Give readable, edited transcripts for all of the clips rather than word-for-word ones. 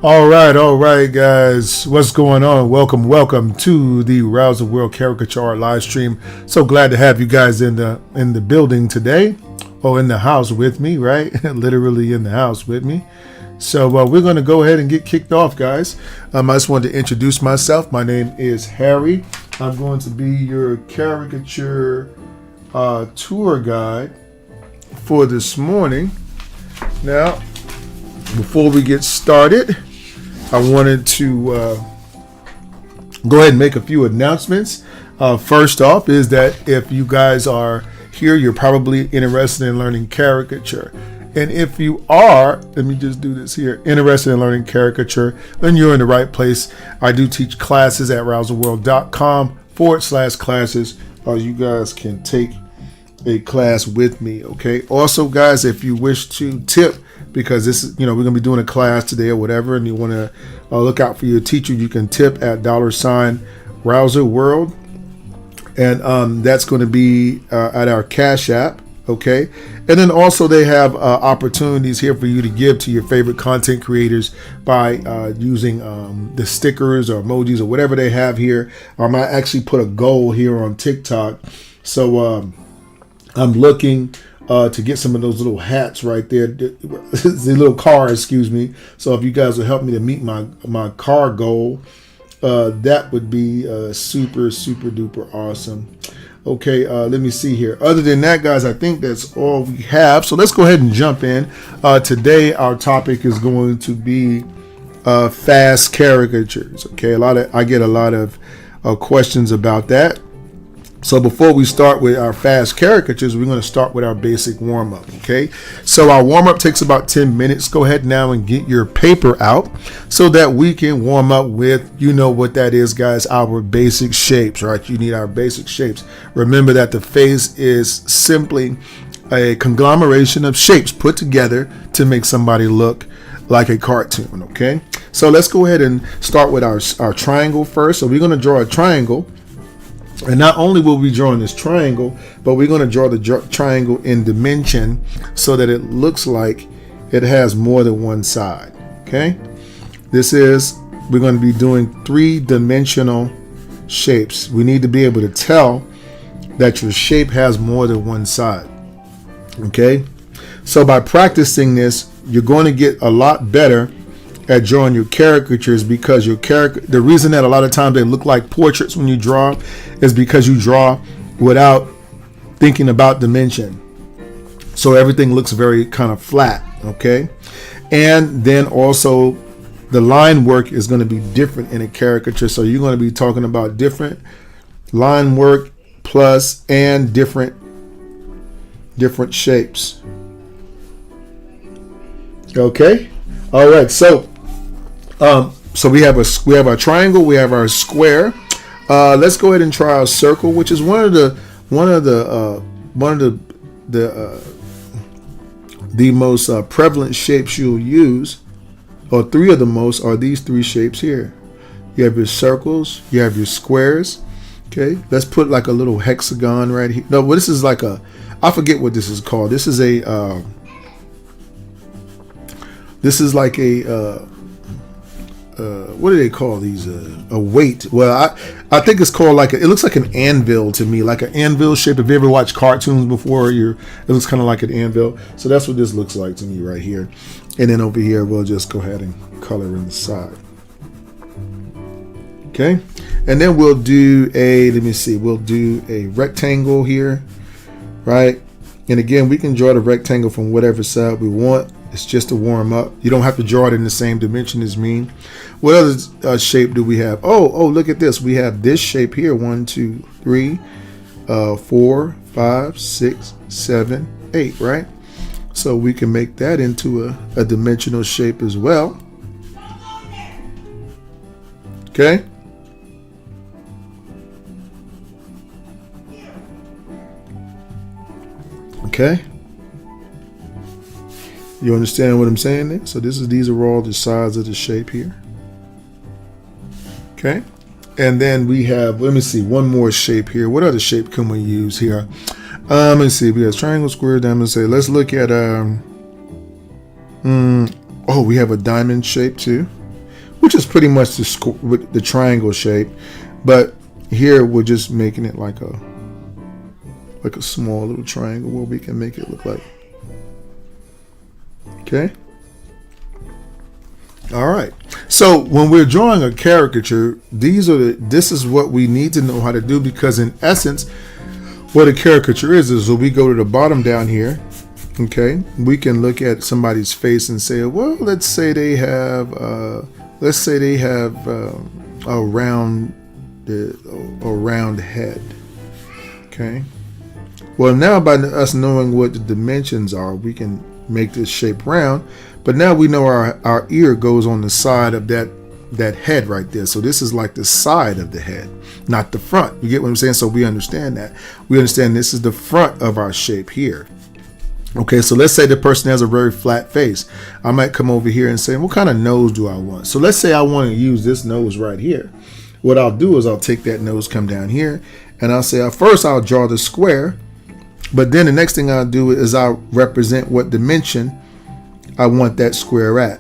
All right, guys. What's going on? Welcome to the Rouse the World Caricature Art live stream. So glad to have you guys in the building today, or in the house with me, right? Literally in the house with me. So we're going to go ahead and get kicked off, guys. I just wanted to introduce myself. My name is Harry. I'm going to be your caricature tour guide for this morning. Now, before we get started, I wanted to go ahead and make a few announcements. First off is that if you guys are here, you're probably interested in learning caricature. And if you are, let me just do this here, interested in learning caricature, then you're in the right place. I do teach classes at rousetheworld.com/classes. You guys can take a class with me, okay? Also, guys, if you wish to tip, because this is, we're going to be doing a class today or whatever, and you want to look out for your teacher, you can tip at $Rouser World, and that's going to be at our Cash App, okay? And then also they have opportunities here for you to give to your favorite content creators by using the stickers or emojis or whatever they have here. I might actually put a goal here on TikTok, so I'm looking to get some of those little hats right there, the little car, excuse me. So if you guys will help me to meet my car goal, that would be super duper awesome. Okay, let me see here. Other than that, guys, I think that's all we have. So let's go ahead and jump in. Today, our topic is going to be fast caricatures. Okay, I get a lot of questions about that. So before we start with our fast caricatures, we're going to start with our basic warm-up, okay? So our warm-up takes about 10 minutes. Go ahead now and get your paper out so that we can warm up with, you know what that is, guys, our basic shapes, right? You need our basic shapes. Remember that the face is simply a conglomeration of shapes put together to make somebody look like a cartoon, okay? So let's go ahead and start with our triangle first. So we're going to draw a triangle. And not only will we draw this triangle, but we're going to draw the triangle in dimension so that it looks like it has more than one side. Okay. We're going to be doing 3-dimensional shapes. We need to be able to tell that your shape has more than one side. Okay. So by practicing this, you're going to get a lot better at drawing your caricatures, because the reason that a lot of times they look like portraits when you draw is because you draw without thinking about dimension. So everything looks very kind of flat, okay? And then also the line work is going to be different in a caricature. So you're going to be talking about different line work plus and different shapes. Okay? All right. So we have our triangle, we have our square. Let's go ahead and try our circle, which is one of the most prevalent shapes you'll use, or three of the most are these three shapes here. You have your circles, you have your squares. Okay, let's put like a little hexagon right here. No, this is like I forget what this is called. This is like a what do they call these? A weight. Well, I think it's called it looks like an anvil to me, like an anvil shape. If you ever watched cartoons before, it looks kind of like an anvil. So that's what this looks like to me right here. And then over here, we'll just go ahead and color in the side. Okay. And then we'll do we'll do a rectangle here, right? And again, we can draw the rectangle from whatever side we want. It's just to warm up. You don't have to draw it in the same dimension as me. What other shape do we have? Oh, look at this. We have this shape here. 1, 2, 3, 4, 5, 6, 7, 8, right? So we can make that into a dimensional shape as well. Okay. Okay. You understand what I'm saying there? So these are all the sides of the shape here. Okay. And then we have, let me see, one more shape here. What other shape can we use here? Let me see. We have triangle, square, diamond. Say, let's look at we have a diamond shape too. which is pretty much the triangle shape. But here we're just making it like a small little triangle where we can make it look like. Okay. All right. So when we're drawing a caricature, this is what we need to know how to do, because in essence, what a caricature is when we go to the bottom down here. Okay, we can look at somebody's face and say, well, let's say they have a round head. Okay. Well, now by us knowing what the dimensions are, we can make this shape round. But now we know our ear goes on the side of that head right there. So this is like the side of the head, not the front. You get what I'm saying? So we understand that. We understand this is the front of our shape here. Okay, so let's say the person has a very flat face. I might come over here and say, what kind of nose do I want? So let's say I want to use this nose right here. What I'll do is I'll take that nose, come down here, and I'll say, first I'll draw the square. But then the next thing I'll do is I'll represent what dimension I want that square at.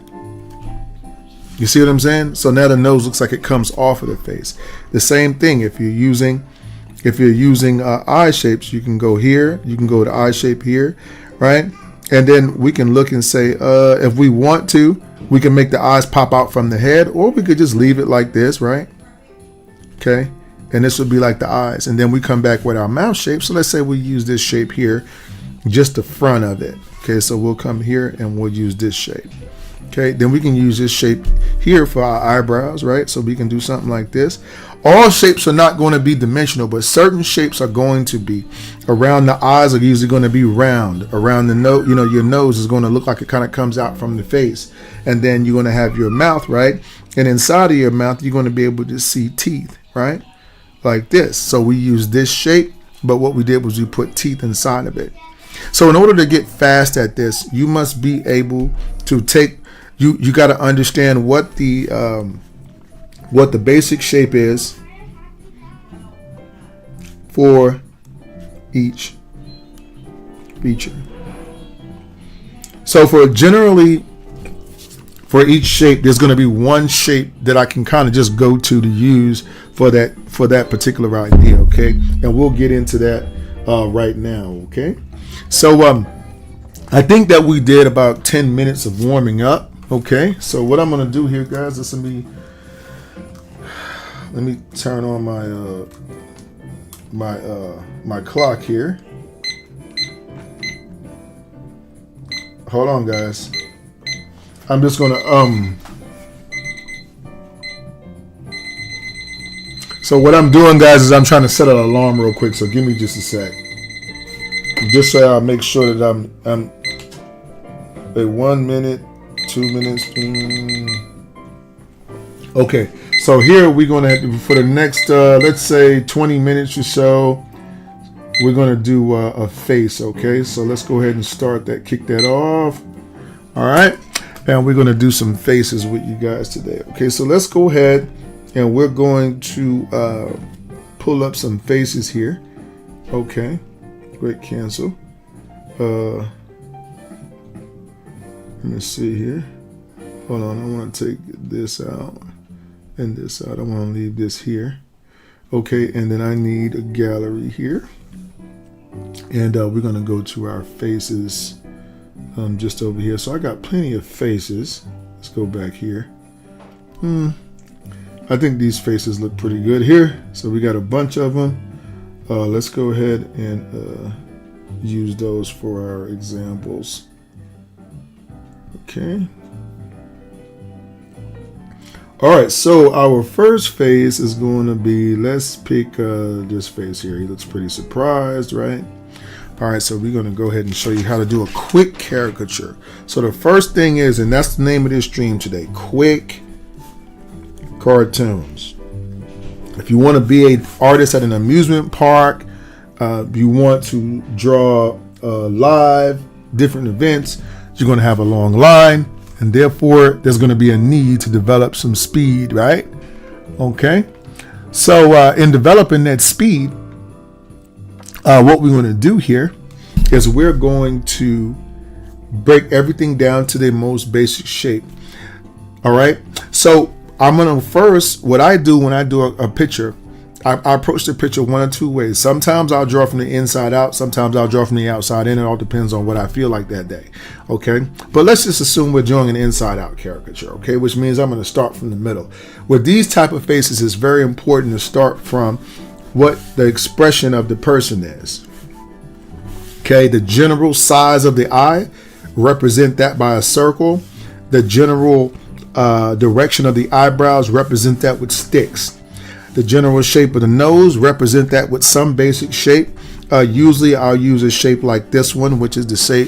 You see what I'm saying? So now the nose looks like it comes off of the face. The same thing if you're using eye shapes, you can go here, you can go to eye shape here, right? And then we can look and say, if we want to, we can make the eyes pop out from the head, or we could just leave it like this, right? Okay. And this would be like the eyes. And then we come back with our mouth shape. So let's say we use this shape here, just the front of it. Okay, so we'll come here and we'll use this shape. Okay, then we can use this shape here for our eyebrows, right? So we can do something like this. All shapes are not going to be dimensional, but certain shapes are going to be. Around the eyes are usually going to be round. Around the nose, your nose is going to look like it kind of comes out from the face. And then you're going to have your mouth, right? And inside of your mouth, you're going to be able to see teeth, right? Like this. So we use this shape, but what we did was we put teeth inside of it. So in order to get fast at this, you must be able to take, you got to understand what the basic shape is for each feature. So for each shape, there's going to be one shape that I can kind of just go to use for that particular idea. Okay, and we'll get into that right now. Okay. So I think that we did about 10 minutes of warming up. Okay, so what I'm going to do here, guys, let me turn on my clock here. Hold on, guys. I'm just going to so what I'm doing, guys, is I'm trying to set an alarm real quick, so give me just a sec. Just so I'll make sure that I'm a 1 minute, 2 minutes. Okay, so here we're gonna, for the next let's say 20 minutes or so, we're gonna do a face. Okay, so let's go ahead and start that, kick that off. All right, and we're gonna do some faces with you guys today. Okay, so let's go ahead and we're going to pull up some faces here. Okay. Click cancel. Let me see here. Hold on, I want to take this out and this out. I want to leave this here. Okay, and then I need a gallery here. And we're going to go to our faces just over here. So I got plenty of faces. Let's go back here. I think these faces look pretty good here. So we got a bunch of them. Let's go ahead and use those for our examples. Okay. All right, so our first face is going to be, let's pick this face here. He looks pretty surprised, right? All right, so we're going to go ahead and show you how to do a quick caricature. So the first thing is, and that's the name of this stream today, quick cartoons. If you want to be an artist at an amusement park, you want to draw live different events, you're going to have a long line, and therefore there's going to be a need to develop some speed, right? Okay. So in developing that speed, what we're going to do here is we're going to break everything down to the most basic shape. All right. So I'm gonna first, what I do when I do a picture, I approach the picture one of two ways. Sometimes I'll draw from the inside out. Sometimes I'll draw from the outside in. It all depends on what I feel like that day. Okay. But let's just assume we're drawing an inside out caricature. Okay. Which means I'm going to start from the middle. With these type of faces, it's very important to start from what the expression of the person is. Okay. The general size of the eye, represent that by a circle. The general direction of the eyebrows, represent that with sticks. The general shape of the nose, represent that with some basic shape. Usually I'll use a shape like this one, which is the shape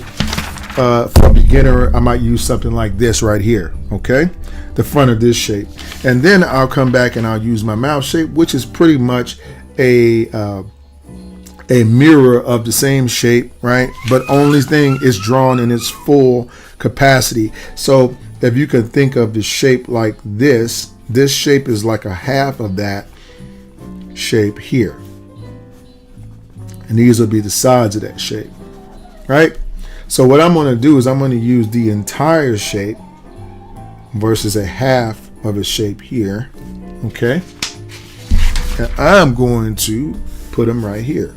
for a beginner. I might use something like this right here. Okay. The front of this shape. And then I'll come back and I'll use my mouth shape, which is pretty much a mirror of the same shape, right? But only thing is drawn in its full capacity. So if you can think of the shape like this shape is like a half of that shape here. And these will be the sides of that shape, right? So what I'm going to do is I'm going to use the entire shape versus a half of a shape here, okay? And I'm going to put them right here.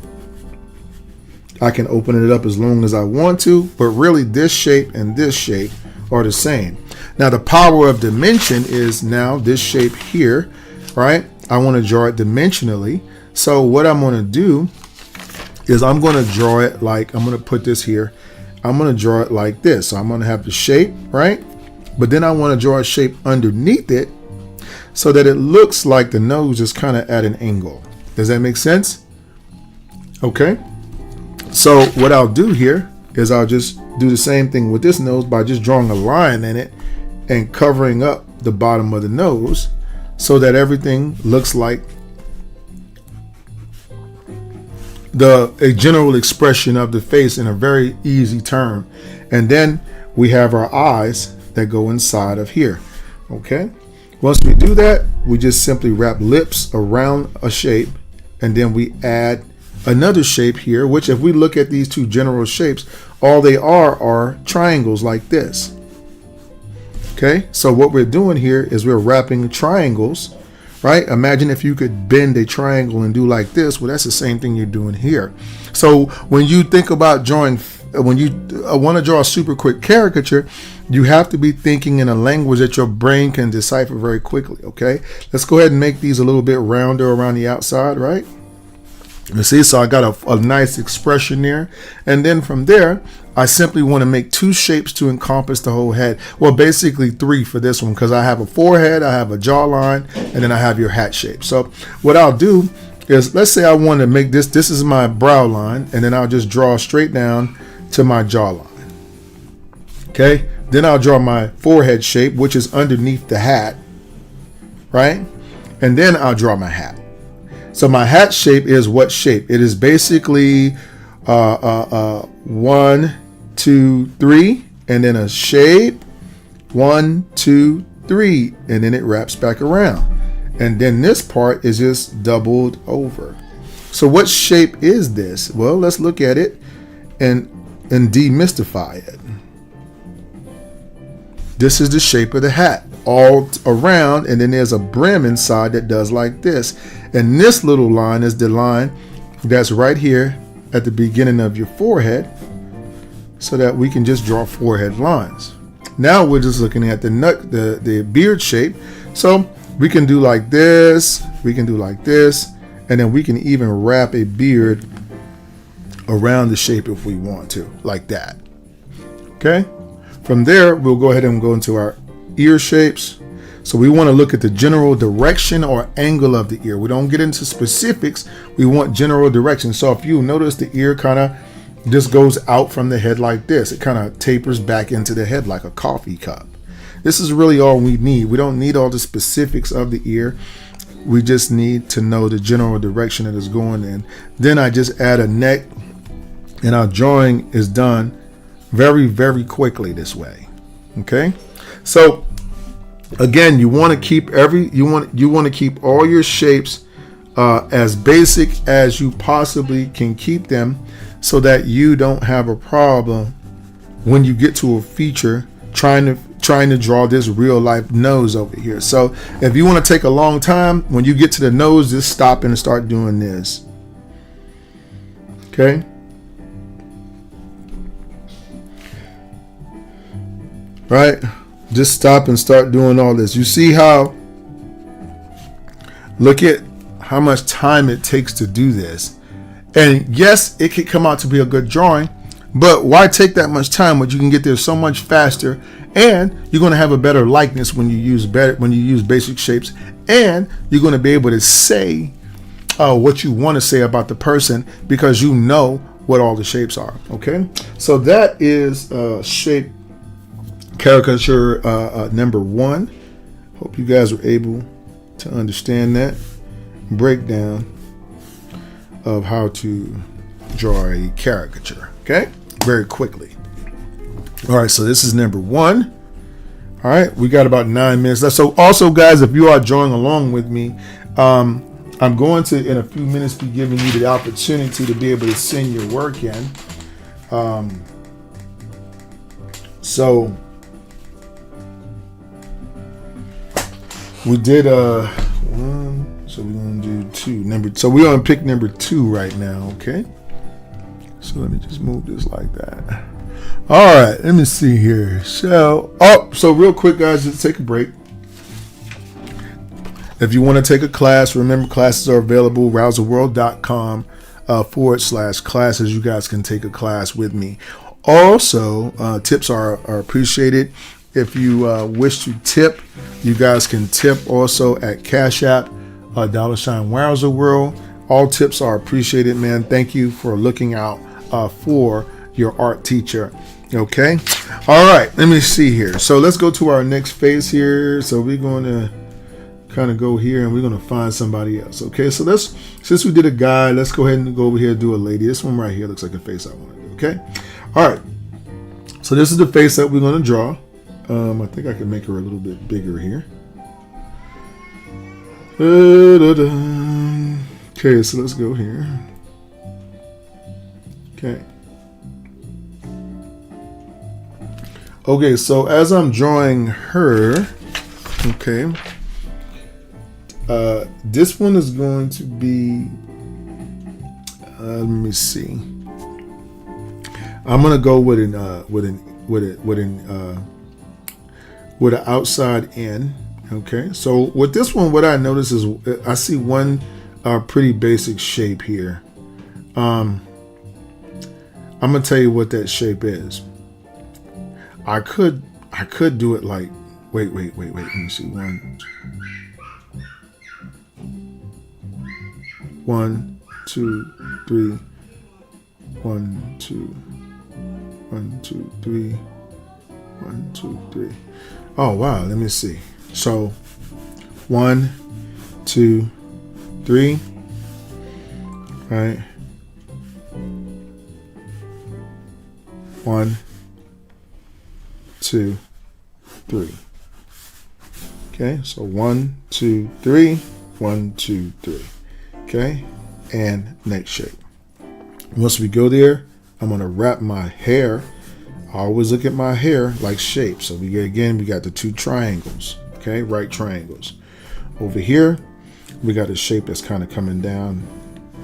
I can open it up as long as I want to, but really this shape and this shape are the same. Now the power of dimension is now this shape here, right? I want to draw it dimensionally. So what I'm going to do is I'm going to draw it like, I'm going to put this here. I'm going to draw it like this. So I'm going to have the shape, right? But then I want to draw a shape underneath it so that it looks like the nose is kind of at an angle. Does that make sense? Okay. So what I'll do here is I'll just do the same thing with this nose by just drawing a line in it and covering up the bottom of the nose so that everything looks like a general expression of the face in a very easy term. And then we have our eyes that go inside of here. Okay. Once we do that, we just simply wrap lips around a shape, and then we add another shape here, which if we look at these two general shapes, all they are triangles like this. Okay, so what we're doing here is we're wrapping triangles, right? Imagine if you could bend a triangle and do like this. Well, that's the same thing you're doing here. So when you think about drawing, when you want to draw a super quick caricature, you have to be thinking in a language that your brain can decipher very quickly. Okay, let's go ahead and make these a little bit rounder around the outside, right? You see, so I got a nice expression there. And then from there, I simply want to make two shapes to encompass the whole head. Well, basically three for this one, because I have a forehead, I have a jawline, and then I have your hat shape. So what I'll do is, let's say I want to make this is my brow line, and then I'll just draw straight down to my jawline. Okay, then I'll draw my forehead shape, which is underneath the hat, right? And then I'll draw my hat. So my hat shape is what shape? It is basically 1, 2, 3, and then a shape 1, 2, 3, and then it wraps back around. And then this part is just doubled over. So what shape is this? Well, let's look at it and demystify it. This is the shape of the hat all around, and then there's a brim inside that does like this. And this little line is the line that's right here at the beginning of your forehead, so that we can just draw forehead lines. Now we're just looking at the beard shape. So we can do like this, we can do like this, and then we can even wrap a beard around the shape if we want to, like that. Okay. From there, we'll go ahead and go into our ear shapes. So we want to look at the general direction or angle of the ear. We don't get into specifics. We want general direction. So if you notice, the ear kind of just goes out from the head like this. It kind of tapers back into the head like a coffee cup. This is really all we need. We don't need all the specifics of the ear. We just need to know the general direction that it's going in. Then I just add a neck, and our drawing is done very, very quickly this way. Okay. So again, you want to keep you want to keep all your shapes as basic as you possibly can keep them, so that you don't have a problem when you get to a feature trying trying to draw this real life nose over here. So if you want to take a long time, when you get to the nose, just stop and start doing this. Okay. Right. Just stop and start doing all this. You see how, look at how much time it takes to do this. And yes, it could come out to be a good drawing, but why take that much time when you can get there so much faster, and you're going to have a better likeness when you use basic shapes, and you're going to be able to say what you want to say about the person because you know what all the shapes are. Okay, so that is shape caricature number 1. Hope you guys were able to understand that breakdown of how to draw a caricature. Okay, very quickly. All right, so this is number 1. All right, we got about 9 minutes left. So also, guys, if you are drawing along with me, I'm going to, in a few minutes, be giving you the opportunity to be able to send your work in. So we did 1, so we're gonna do 2. So we're gonna pick number 2 right now, okay? So let me just move this like that. All right, let me see here. So real quick, guys, just take a break. If you want to take a class, remember classes are available, rouserworld.com /classes. You guys can take a class with me. Also, tips are appreciated. If you wish to tip, you guys can tip also at Cash App, $Rouserworld. All tips are appreciated, man. Thank you for looking out for your art teacher. Okay. All right. Let me see here. So let's go to our next phase here. So we're going to kind of go here and we're going to find somebody else. Okay. So since we did a guy, let's go ahead and go over here and do a lady. This one right here looks like a face I want to do. Okay. All right. So this is the face that we're going to draw. I think I can make her a little bit bigger here. Okay. So let's go here. Okay. Okay, so as I'm drawing her, okay, this one is going to be, let me see. I'm gonna go with an outside in. Okay, so with this one, what I notice is I see one pretty basic shape here. I'm gonna tell you what that shape is. I could do it like, wait. Let me see. 1, 2, 3. 1, 2, 1, 2, 3. 1, 2, 3. Oh wow, let me see. So 1, 2, 3. Right. 1, 2, 3. Okay, so 1, 2, 3. 1, 2, 3. Okay, and next shape. Once we go there, I'm gonna wrap my hair. I always look at my hair like shape. So we got the 2 triangles. Okay, right triangles. Over here, we got a shape that's kind of coming down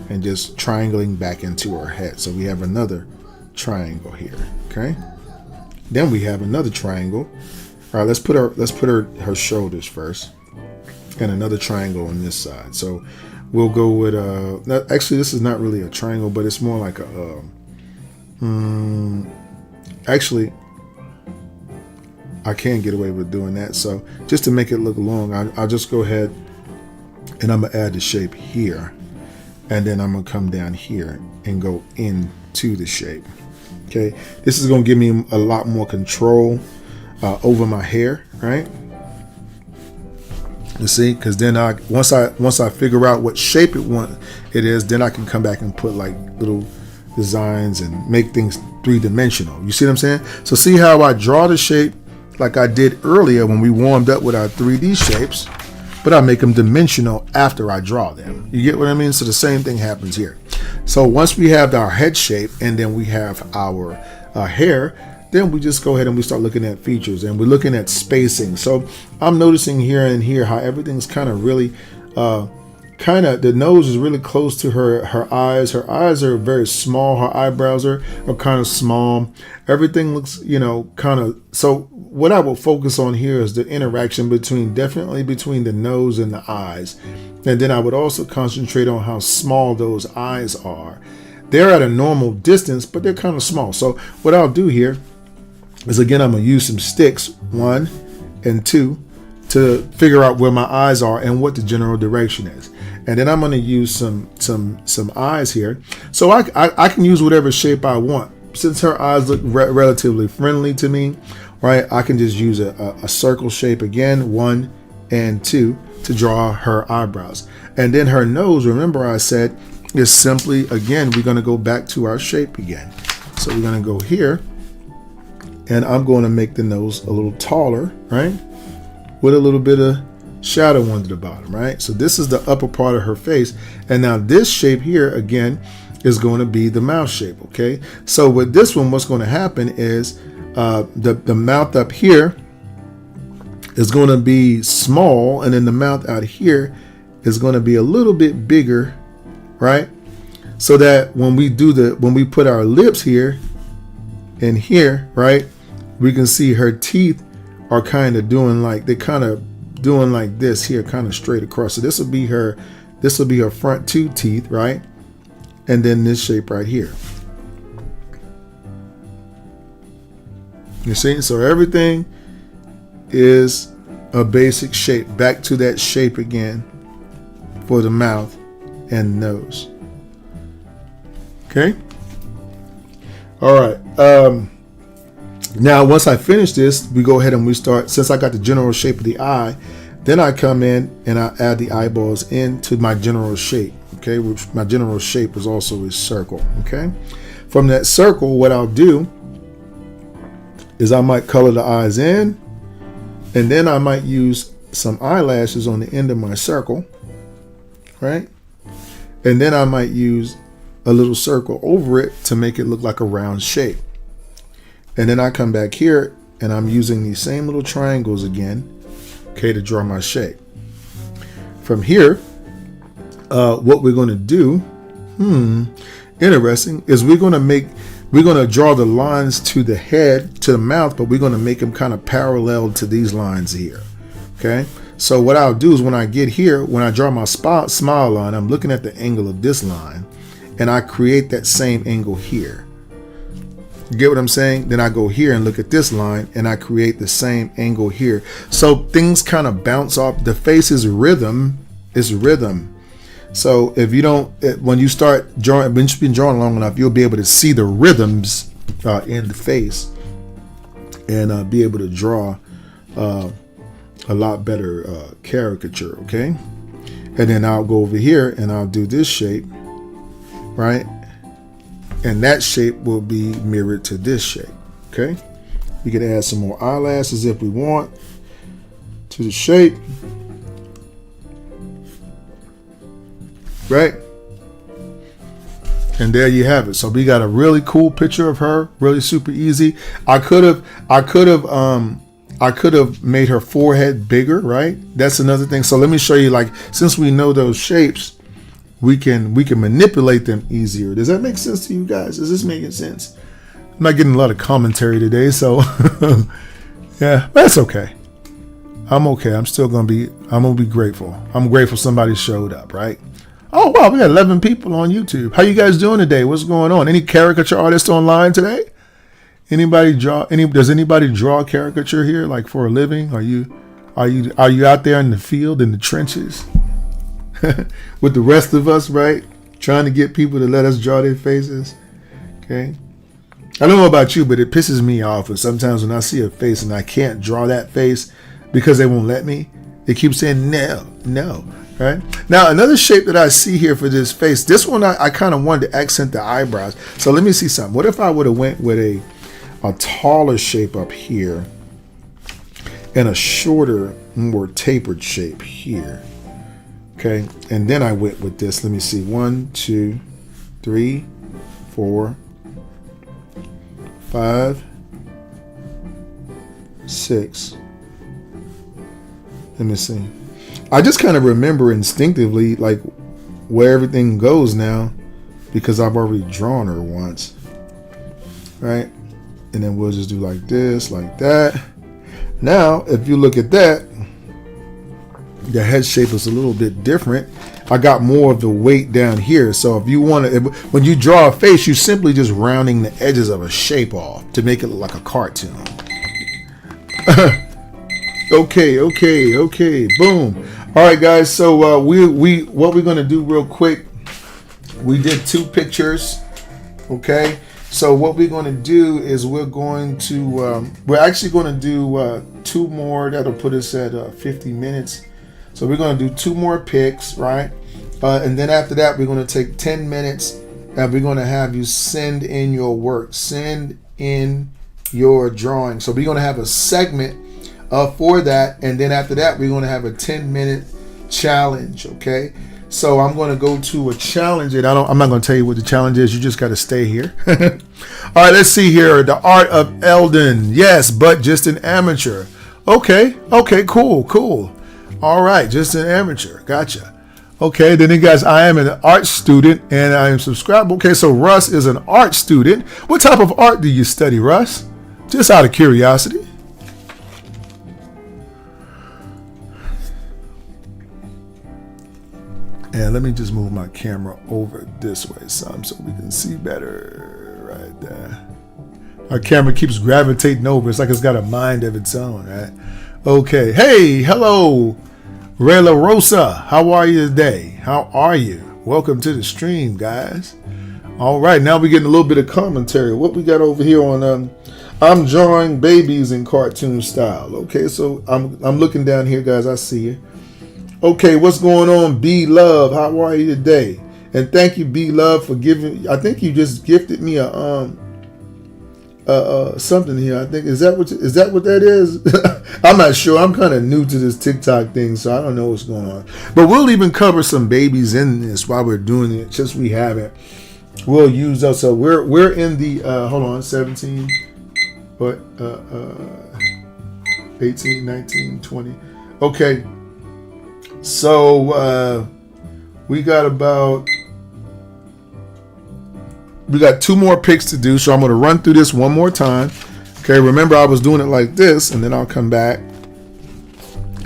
and just triangling back into our head. So we have another triangle here. Okay. Then we have another triangle. All right, let's put her shoulders first, and another triangle on this side. So we'll go with actually this is not really a triangle, but it's more like a actually I can't get away with doing that. So just to make it look long, I'll just go ahead and I'm gonna add the shape here, and then I'm gonna come down here and go into the shape. Okay, this is going to give me a lot more control over my hair, right? You see, because then once I figure out what shape it is, then I can come back and put like little designs and make things 3-dimensional. You see what I'm saying? So see how I draw the shape like I did earlier when we warmed up with our 3D shapes, but I make them dimensional after I draw them. You get what I mean? So the same thing happens here. So once we have our head shape and then we have our hair, then we just go ahead and we start looking at features, and we're looking at spacing. So I'm noticing here and here how everything's kind of really, the nose is really close to her eyes. Her eyes are very small. Her eyebrows are kind of small. Everything looks, kind of. So what I will focus on here is the interaction definitely between the nose and the eyes. And then I would also concentrate on how small those eyes are. They're at a normal distance, but they're kind of small. So what I'll do here is, again, I'm going to use some sticks, 1 and 2, to figure out where my eyes are and what the general direction is. And then I'm going to use some eyes here. So I can use whatever shape I want. Since her eyes look relatively friendly to me, right, I can just use a circle shape again, 1 and 2, to draw her eyebrows. And then her nose, remember I said, is simply, again, we're going to go back to our shape again. So we're going to go here, and I'm going to make the nose a little taller, right, with a little bit of shadow under the bottom, right? So this is the upper part of her face. And now this shape here, again, is going to be the mouth shape, okay? So with this one, what's going to happen is the mouth up here is going to be small, and then the mouth out here is going to be a little bit bigger, right? So that when we put our lips here and here, right, we can see her teeth are kind of doing like this here, kind of straight across. So this will be her front 2 teeth, right? And then this shape right here. You see? So everything is a basic shape. Back to that shape again for the mouth and nose. Okay? All right. Now, once I finish this, we go ahead and we start, since I got the general shape of the eye, then I come in and I add the eyeballs into my general shape, okay, which my general shape is also a circle, okay? From that circle, what I'll do is I might color the eyes in, and then I might use some eyelashes on the end of my circle, right? And then I might use a little circle over it to make it look like a round shape. And then I come back here and I'm using these same little triangles again, okay, to draw my shape. From here, what we're going to do, interesting, is we're going to draw the lines to the head, to the mouth, but we're going to make them kind of parallel to these lines here, okay? So what I'll do is when I get here, when I draw my smile line, I'm looking at the angle of this line, and I create that same angle here. You get what I'm saying? Then I go here and look at this line, and I create the same angle here. So things kind of bounce off. The face is rhythm. It's rhythm. So if you don't, when you start drawing, when you've been drawing long enough, you'll be able to see the rhythms in the face, and be able to draw a lot better caricature. Okay, and then I'll go over here and I'll do this shape, right? And that shape will be mirrored to this shape, okay? We can add some more eyelashes if we want to the shape, right? And there you have it. So we got a really cool picture of her, really super easy. I could have made her forehead bigger, right? That's another thing. So let me show you, like, since we know those shapes, we can manipulate them easier. Does that make sense to you guys? Is this making sense? I'm not getting a lot of commentary today, so yeah, that's okay. I'm okay. I'm gonna be grateful. I'm grateful somebody showed up, right? Oh wow, we got 11 people on YouTube. How you guys doing today? What's going on? Any caricature artists online today? Does anybody draw caricature here, like for a living? Are you out there in the field, in the trenches? With the rest of us, right? Trying to get people to let us draw their faces. Okay. I don't know about you, but it pisses me off. And sometimes when I see a face and I can't draw that face because they won't let me, they keep saying no, right? Now, another shape that I see here for this face, this one I kind of wanted to accent the eyebrows. So let me see something. What if I would have went with a taller shape up here and a shorter, more tapered shape here? Okay, and then I went with this. Let me see. 1, 2, 3, 4, 5, 6. Let me see. I just kind of remember instinctively like where everything goes now because I've already drawn her once. Right? And then we'll just do like this, like that. Now, if you look at that, the head shape is a little bit different. I got more of the weight down here. So if you want to, when you draw a face, you're simply just rounding the edges of a shape off to make it look like a cartoon. Okay. Boom. All right, guys. So what we're gonna do real quick. We did 2 pictures. Okay. So what we're going to do is we're actually going to do 2 more. That'll put us at 50 minutes. So we're going to do 2 more pics, right? And then after that, we're going to take 10 minutes and we're going to have you send in your work, send in your drawing. So we're going to have a segment for that. And then after that, we're going to have a 10-minute challenge, okay? So I'm going to go to a challenge, and I'm not going to tell you what the challenge is. You just got to stay here. All right, let's see here. The Art of Eldon. Yes, but just an amateur. Okay, cool. All right, just an amateur. Gotcha. Okay, then you guys, I am an art student, and I am subscribed. Okay, so Russ is an art student. What type of art do you study, Russ? Just out of curiosity. And let me just move my camera over this way some so we can see better right there. Our camera keeps gravitating over. It's like it's got a mind of its own, right? Okay. Hey, hello, Rayla Rosa. How are you today? How are you? Welcome to the stream, guys. All right, now we're getting a little bit of commentary. What we got over here on I'm drawing babies in cartoon style. Okay, so I'm looking down here, guys. I see you. Okay, what's going on, B Love? How are you today? And thank you, B Love, for giving. I think you just gifted me a something here. I think is that what that is? I'm not sure. I'm kind of new to this TikTok thing, so I don't know what's going on. But we'll even cover some babies in this while we're doing it. Just we haven't. We'll use those. So we're in the hold on, 17, but 18, 19, 20. Okay. So we got 2 more picks to do, so I'm going to run through this one more time. Okay, remember I was doing it like this, and then I'll come back.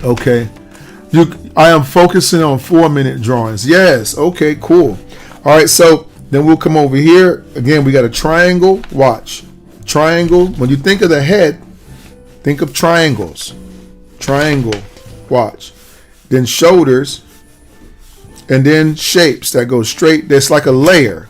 Okay, I am focusing on 4-minute drawings. Yes, okay, cool. All right, so then we'll come over here. Again, we got a triangle. Watch. Triangle. When you think of the head, think of triangles. Triangle. Watch. Then shoulders, and then shapes that go straight. That's like a layer.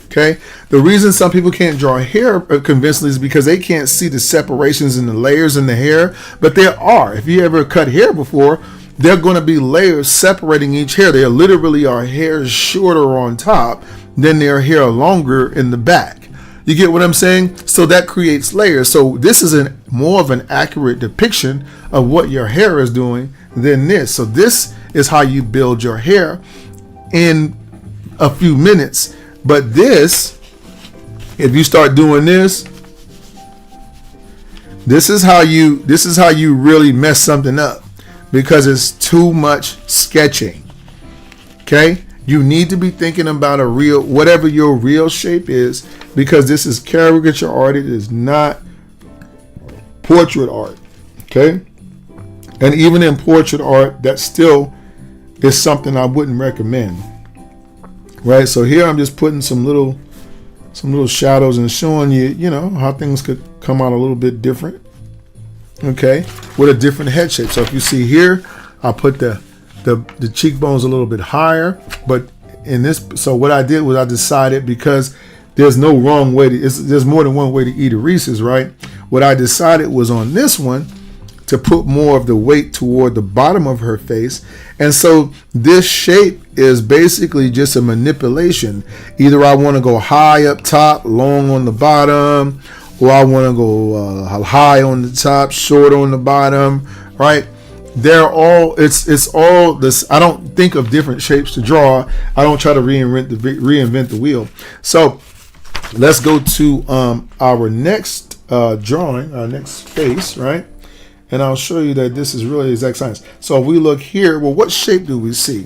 Okay. The reason some people can't draw hair convincingly is because they can't see the separations in the layers in the hair. But there are. If you ever cut hair before, there are going to be layers separating each hair. There literally are hairs shorter on top than their hair longer in the back. You get what I'm saying? So that creates layers. So this is more of an accurate depiction of what your hair is doing than this. So this is how you build your hair in a few minutes. But this, if you start doing this, this is how you really mess something up, because it's too much sketching. Okay? You need to be thinking about whatever your real shape is, because this is caricature art. It is not portrait art. Okay? And even in portrait art, that still is something I wouldn't recommend. Right? So here I'm just putting some little shadows and showing you, how things could come out a little bit different. Okay? With a different head shape. So if you see here, I put the cheekbones a little bit higher, but in this, so what I did was I decided, because there's no wrong way there's more than one way to eat a Reese's, right? What I decided was on this one to put more of the weight toward the bottom of her face. And so this shape is basically just a manipulation. Either I want to go high up top, long on the bottom, or I want to go high on the top, short on the bottom, right? They're all, it's all this. I don't think of different shapes to draw. I don't try to reinvent the wheel. So let's go to our next drawing, our next face, right? and I'll show you that this is really exact science. So if we look here, well, what shape do we see?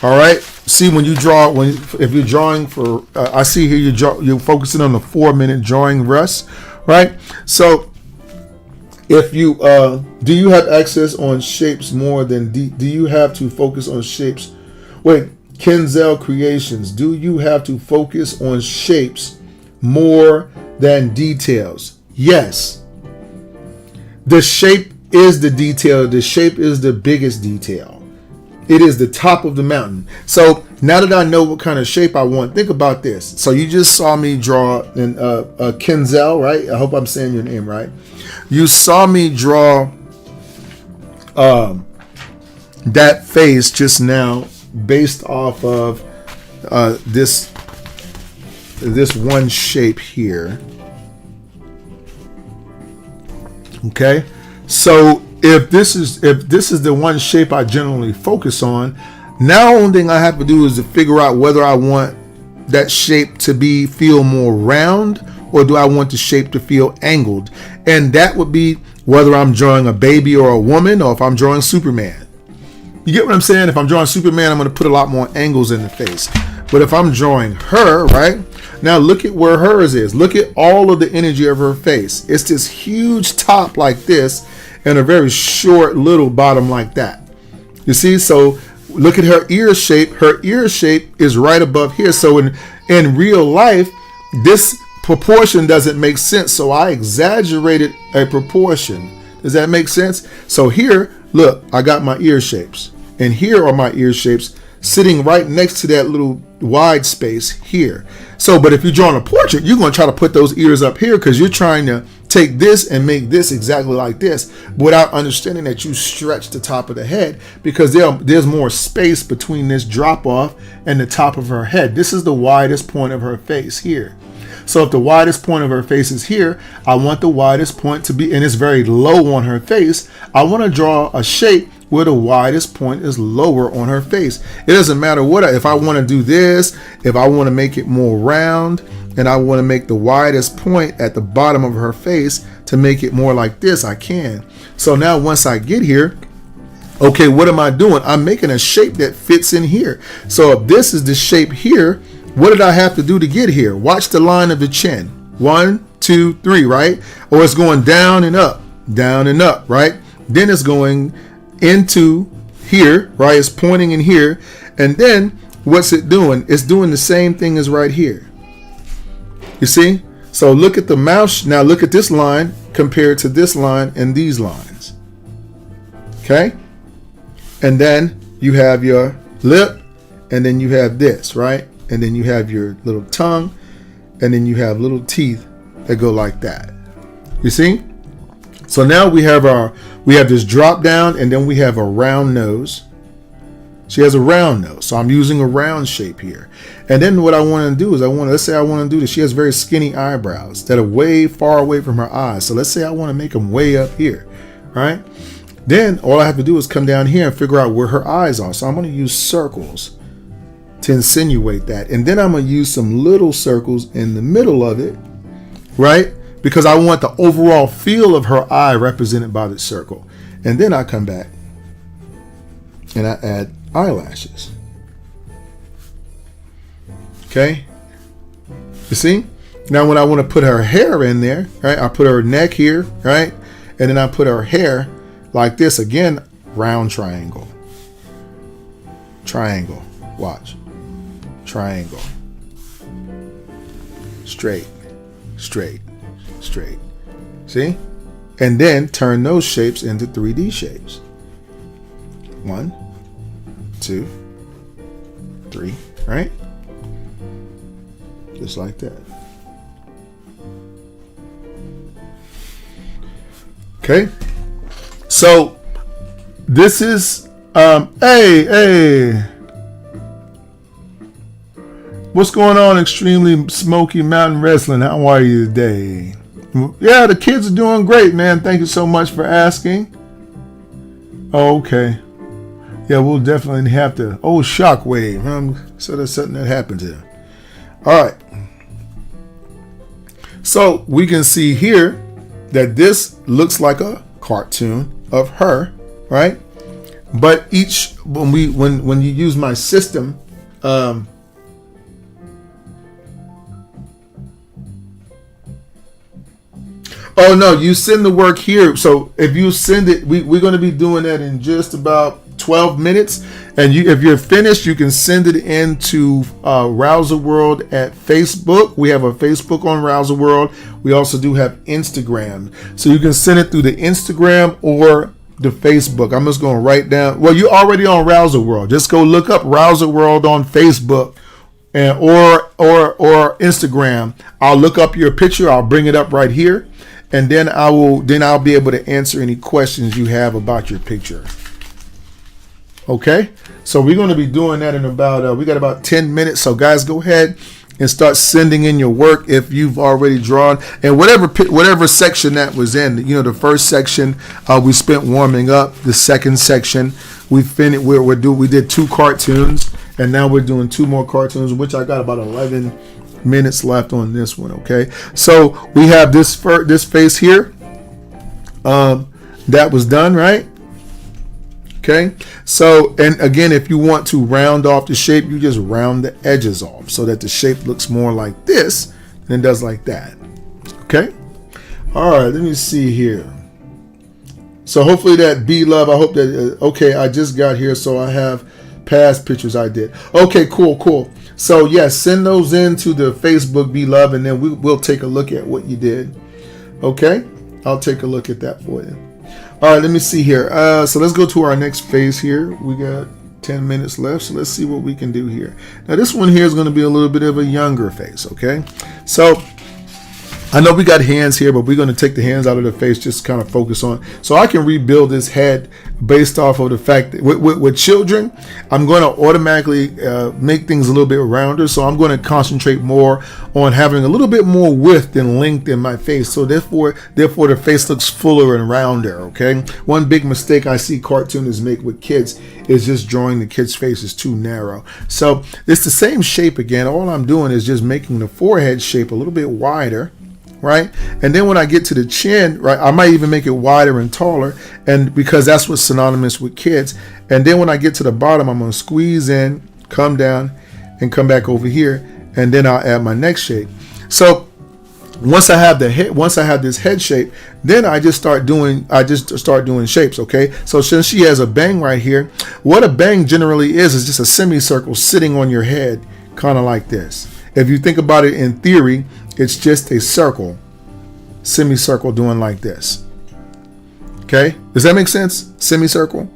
All right. See, when you draw, if you're drawing for, I see here you're focusing on the 4-minute drawing rest, right? So if you do you have access on shapes more than do you have to focus on shapes? Wait, Kenzel Creations, do you have to focus on shapes more than details? Yes. The shape is the detail. The shape is the biggest detail. It is the top of the mountain. So now that I know what kind of shape I want, think about this. So you just saw me draw in Kenzel, right? I hope I'm saying your name right. You saw me draw that face just now based off of this one shape here. Okay, so if this is the one shape I generally focus on, now only thing I have to do is to figure out whether I want that shape to feel more round, or do I want the shape to feel angled? And that would be whether I'm drawing a baby or a woman, or if I'm drawing Superman. You get what I'm saying? If I'm drawing Superman, I'm going to put a lot more angles in the face. But if I'm drawing her, right? Now look at where hers is. Look at all of the energy of her face. It's this huge top like this and a very short little bottom like that. You see? So look at her ear shape. Her ear shape is right above here. So in real life, this proportion doesn't make sense. So I exaggerated a proportion. Does that make sense? So here, look, I got my ear shapes. And here are my ear shapes sitting right next to that little wide space here. So, but if you're drawing a portrait, you're going to try to put those ears up here because you're trying to take this and make this exactly like this without understanding that you stretch the top of the head, because there's more space between this drop off and the top of her head. This is the widest point of her face here. So if the widest point of her face is here, I want the widest point to be, and it's very low on her face, I want to draw a shape where the widest point is lower on her face. It doesn't matter if I want to do this, if I want to make it more round, and I want to make the widest point at the bottom of her face to make it more like this, I can. So now once I get here, okay, what am I doing? I'm making a shape that fits in here. So if this is the shape here, what did I have to do to get here? Watch the line of the chin. 1, 2, 3, right? Or it's going down and up, right? Then it's going into here, right? It's pointing in here. And then what's it doing? It's doing the same thing as right here. You see? So look at the mouth. Now look at this line compared to this line and these lines. Okay? And then you have your lip, and then you have this, right? And then you have your little tongue, and then you have little teeth that go like that. You see? So now we have this drop down, and then we have a round nose. She has a round nose, so I'm using a round shape here. And then what I want to do is let's say I want to do this. She has very skinny eyebrows that are way far away from her eyes. So let's say I want to make them way up here, right? Then all I have to do is come down here and figure out where her eyes are. So I'm going to use circles to insinuate that. And then I'm going to use some little circles in the middle of it, right? Because I want the overall feel of her eye represented by the circle. And then I come back and I add eyelashes. Okay? You see? Now when I want to put her hair in there, right? I put her neck here, right? And then I put her hair like this. Again, round triangle. Triangle. Watch. Triangle. Straight. Straight. Straight. See? And then turn those shapes into 3D shapes. 1, 2, 3, right? Just like that. Okay. So this is hey. What's going on, Extremely Smoky Mountain Wrestling? How are you today? Yeah, the kids are doing great, man. Thank you so much for asking. Oh, okay. Yeah, we'll definitely have to. Oh, shockwave. So that's something that happened to them. All right. So we can see here that this looks like a cartoon of her, right? But each when you use my system, oh no, you send the work here. So if you send it, we're going to be doing that in just about 12 minutes. And if you're finished, you can send it into Rouser World at Facebook. We have a Facebook on Rouser World. We also do have Instagram. So you can send it through the Instagram or the Facebook. I'm just going to write down. Well, you're already on Rouser World. Just go look up Rouser World on Facebook and or Instagram. I'll look up your picture. I'll bring it up right here. And then I'll be able to answer any questions you have about your picture. Okay, so we're going to be doing that in about we got about 10 minutes. So guys, go ahead and start sending in your work if you've already drawn, and whatever section that was in. The first section we spent warming up. The second section we finished. We did 2 cartoons, and now we're doing 2 more cartoons, which I got about 11 minutes left on this one. Okay, so we have this face here that was done, right? Okay, so, and again, if you want to round off the shape, you just round the edges off so that the shape looks more like this than it does like that. Okay, all right, let me see here. So hopefully that Be Love, I hope that okay, I just got here, so I have past pictures I did. Okay, cool. So yes, send those into the Facebook Be Love, and then we'll take a look at what you did. Okay, I'll take a look at that for you. All right, let me see here. So let's go to our next phase here. We got 10 minutes left, so let's see what we can do here. Now this one here is going to be a little bit of a younger face. Okay, so I know we got hands here, but we're going to take the hands out of the face, just kind of focus on. So I can rebuild this head based off of the fact that with children, I'm going to automatically make things a little bit rounder. So I'm going to concentrate more on having a little bit more width and length in my face. So therefore the face looks fuller and rounder. Okay. One big mistake I see cartoonists make with kids is just drawing the kid's face is too narrow. So it's the same shape again. All I'm doing is just making the forehead shape a little bit wider. Right, and then when I get to the chin, right, I might even make it wider and taller, and because that's what's synonymous with kids. And then when I get to the bottom, I'm gonna squeeze in, come down, and come back over here, and then I'll add my neck shape. So once I have this head shape, then I just start doing shapes. Okay, so since she has a bang right here, what a bang generally is just a semicircle sitting on your head, kind of like this. If you think about it in theory, it's just a circle, semicircle doing like this. Okay, does that make sense? Semicircle.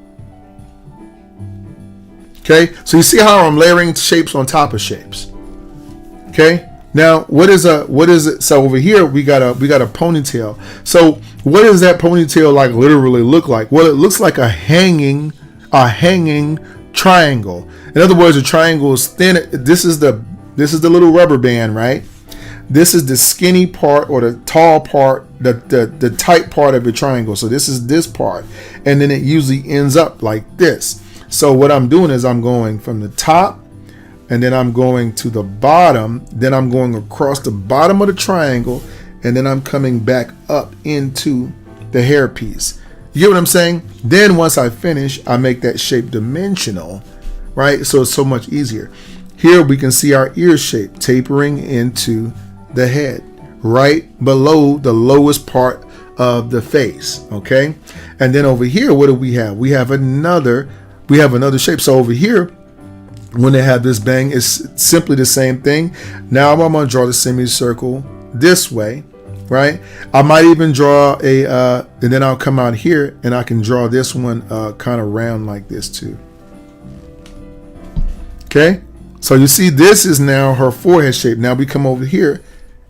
Okay, so you see how I'm layering shapes on top of shapes. Okay, now what is it? So over here we got a ponytail. So what does that ponytail like literally look like? Well, it looks like a hanging triangle. In other words, a triangle is thin. This is the little rubber band, right? This is the skinny part or the tall part, the tight part of the triangle. So this is this part, and then it usually ends up like this. So what I'm doing is I'm going from the top, and then I'm going to the bottom, then I'm going across the bottom of the triangle, and then I'm coming back up into the hairpiece. You get what I'm saying? Then once I finish, I make that shape dimensional, right? So it's so much easier. Here we can see our ear shape tapering into the head, right below the lowest part of the face. Okay, and then over here, what do we have? We have another shape. So over here, when they have this bang, it's simply the same thing. Now I'm going to draw the semicircle this way, right? I might even draw and then I'll come out here and I can draw this one kind of round like this too. Okay, so you see this is now her forehead shape. Now we come over here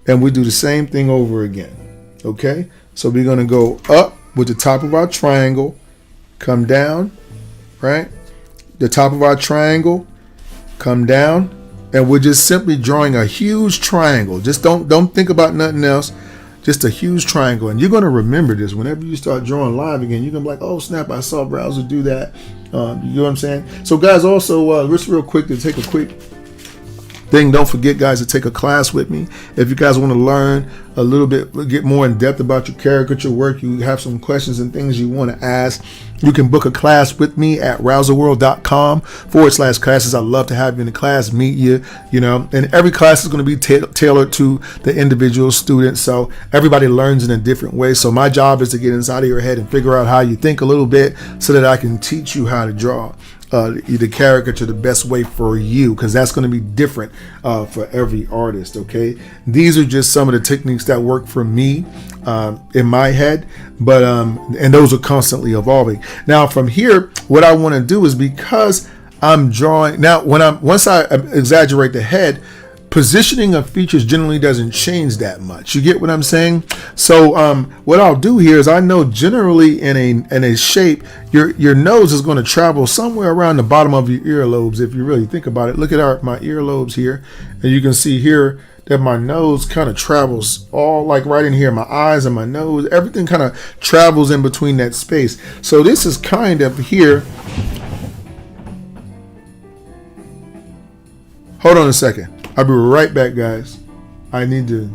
and we do the same thing over again. Okay, so we're going to go up with the top of our triangle, come down, right? The top of our triangle, come down, and we're just simply drawing a huge triangle. Just don't think about nothing else. Just a huge triangle. And you're going to remember this whenever you start drawing live again. You're going to be like, oh snap, I saw Browser do that. You know what I'm saying? So guys, also just real quick to take a quick thing. Don't forget, guys, to take a class with me. If you guys want to learn a little bit, get more in depth about your caricature work, you have some questions and things you want to ask, you can book a class with me at rouserworld.com/classes. I'd love to have you in the class, meet you, and every class is going to be tailored to the individual student. So everybody learns in a different way. So my job is to get inside of your head and figure out how you think a little bit so that I can teach you how to draw the caricature the best way for you, because that's going to be different for every artist. Okay, these are just some of the techniques that work for me in my head, but and those are constantly evolving. Now from here, what I want to do is, because I'm drawing now, once I exaggerate the head, positioning of features generally doesn't change that much. You get what I'm saying? So what I'll do here is, I know generally in a shape, your nose is going to travel somewhere around the bottom of your earlobes. If you really think about it, look at my earlobes here, and you can see here that my nose kind of travels all like right in here. My eyes and my nose, everything kind of travels in between that space. So this is kind of here. Hold on a second. I'll be right back, guys. I need to.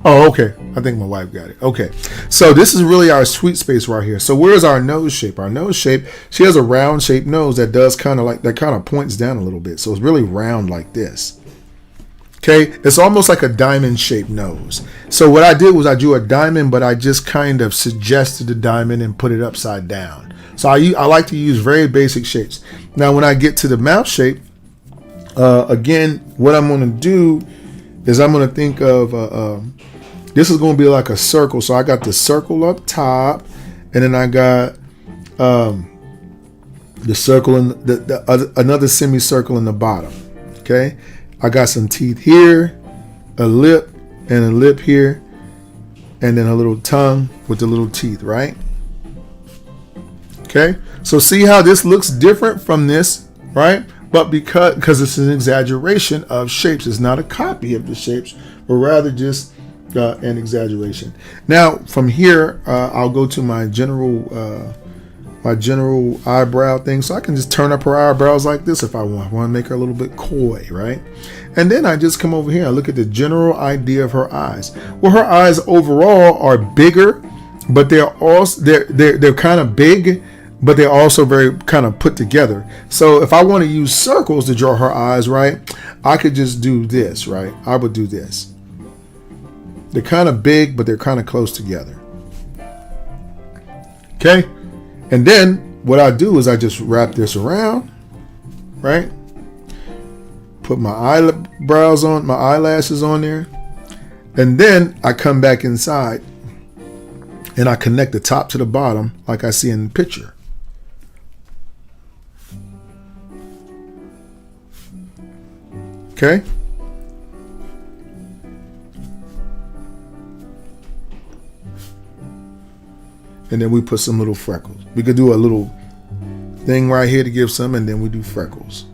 Oh, okay. I think my wife got it. Okay. So this is really our sweet space right here. So where's our nose shape? Our nose shape, she has a round shaped nose that does kind of points down a little bit. So it's really round like this. Okay. It's almost like a diamond shaped nose. So what I did was I drew a diamond, but I just kind of suggested the diamond and put it upside down. So I like to use very basic shapes. Now, when I get to the mouth shape, again, what I'm going to do is I'm going to think of, this is going to be like a circle. So I got the circle up top, and then I got the circle and another semicircle in the bottom. Okay. I got some teeth here, a lip and a lip here, and then a little tongue with the little teeth, right? Okay, so see how this looks different from this, right? But because it's an exaggeration of shapes, it's not a copy of the shapes, but rather just an exaggeration. Now from here, I'll go to my general eyebrow thing, so I can just turn up her eyebrows like this if I want. I want to make her a little bit coy, right? And then I just come over here and look at the general idea of her eyes. Well, her eyes overall are bigger, but they're kind of big, but they're also very kind of put together. So if I want to use circles to draw her eyes, right, I could just do this, right? I would do this. They're kind of big, but they're kind of close together. Okay. And then what I do is I just wrap this around, right? Put my eyebrows on, my eyelashes on there. And then I come back inside and I connect the top to the bottom like I see in the picture. Okay. And then we put some little freckles. We could do a little thing right here to give some, and then we do freckles.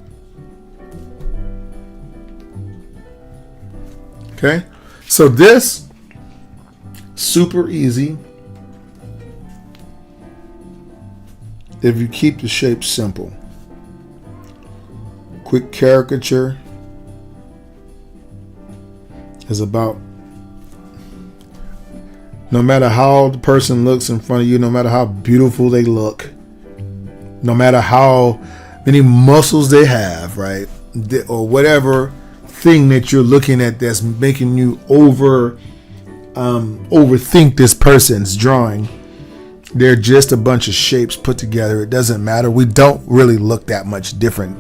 Okay. So this, super easy if you keep the shape simple. Quick caricature is about, no matter how the person looks in front of you, no matter how beautiful they look, no matter how many muscles they have, right? Or whatever thing that you're looking at that's making you overthink this person's drawing. They're just a bunch of shapes put together. It doesn't matter. We don't really look that much different.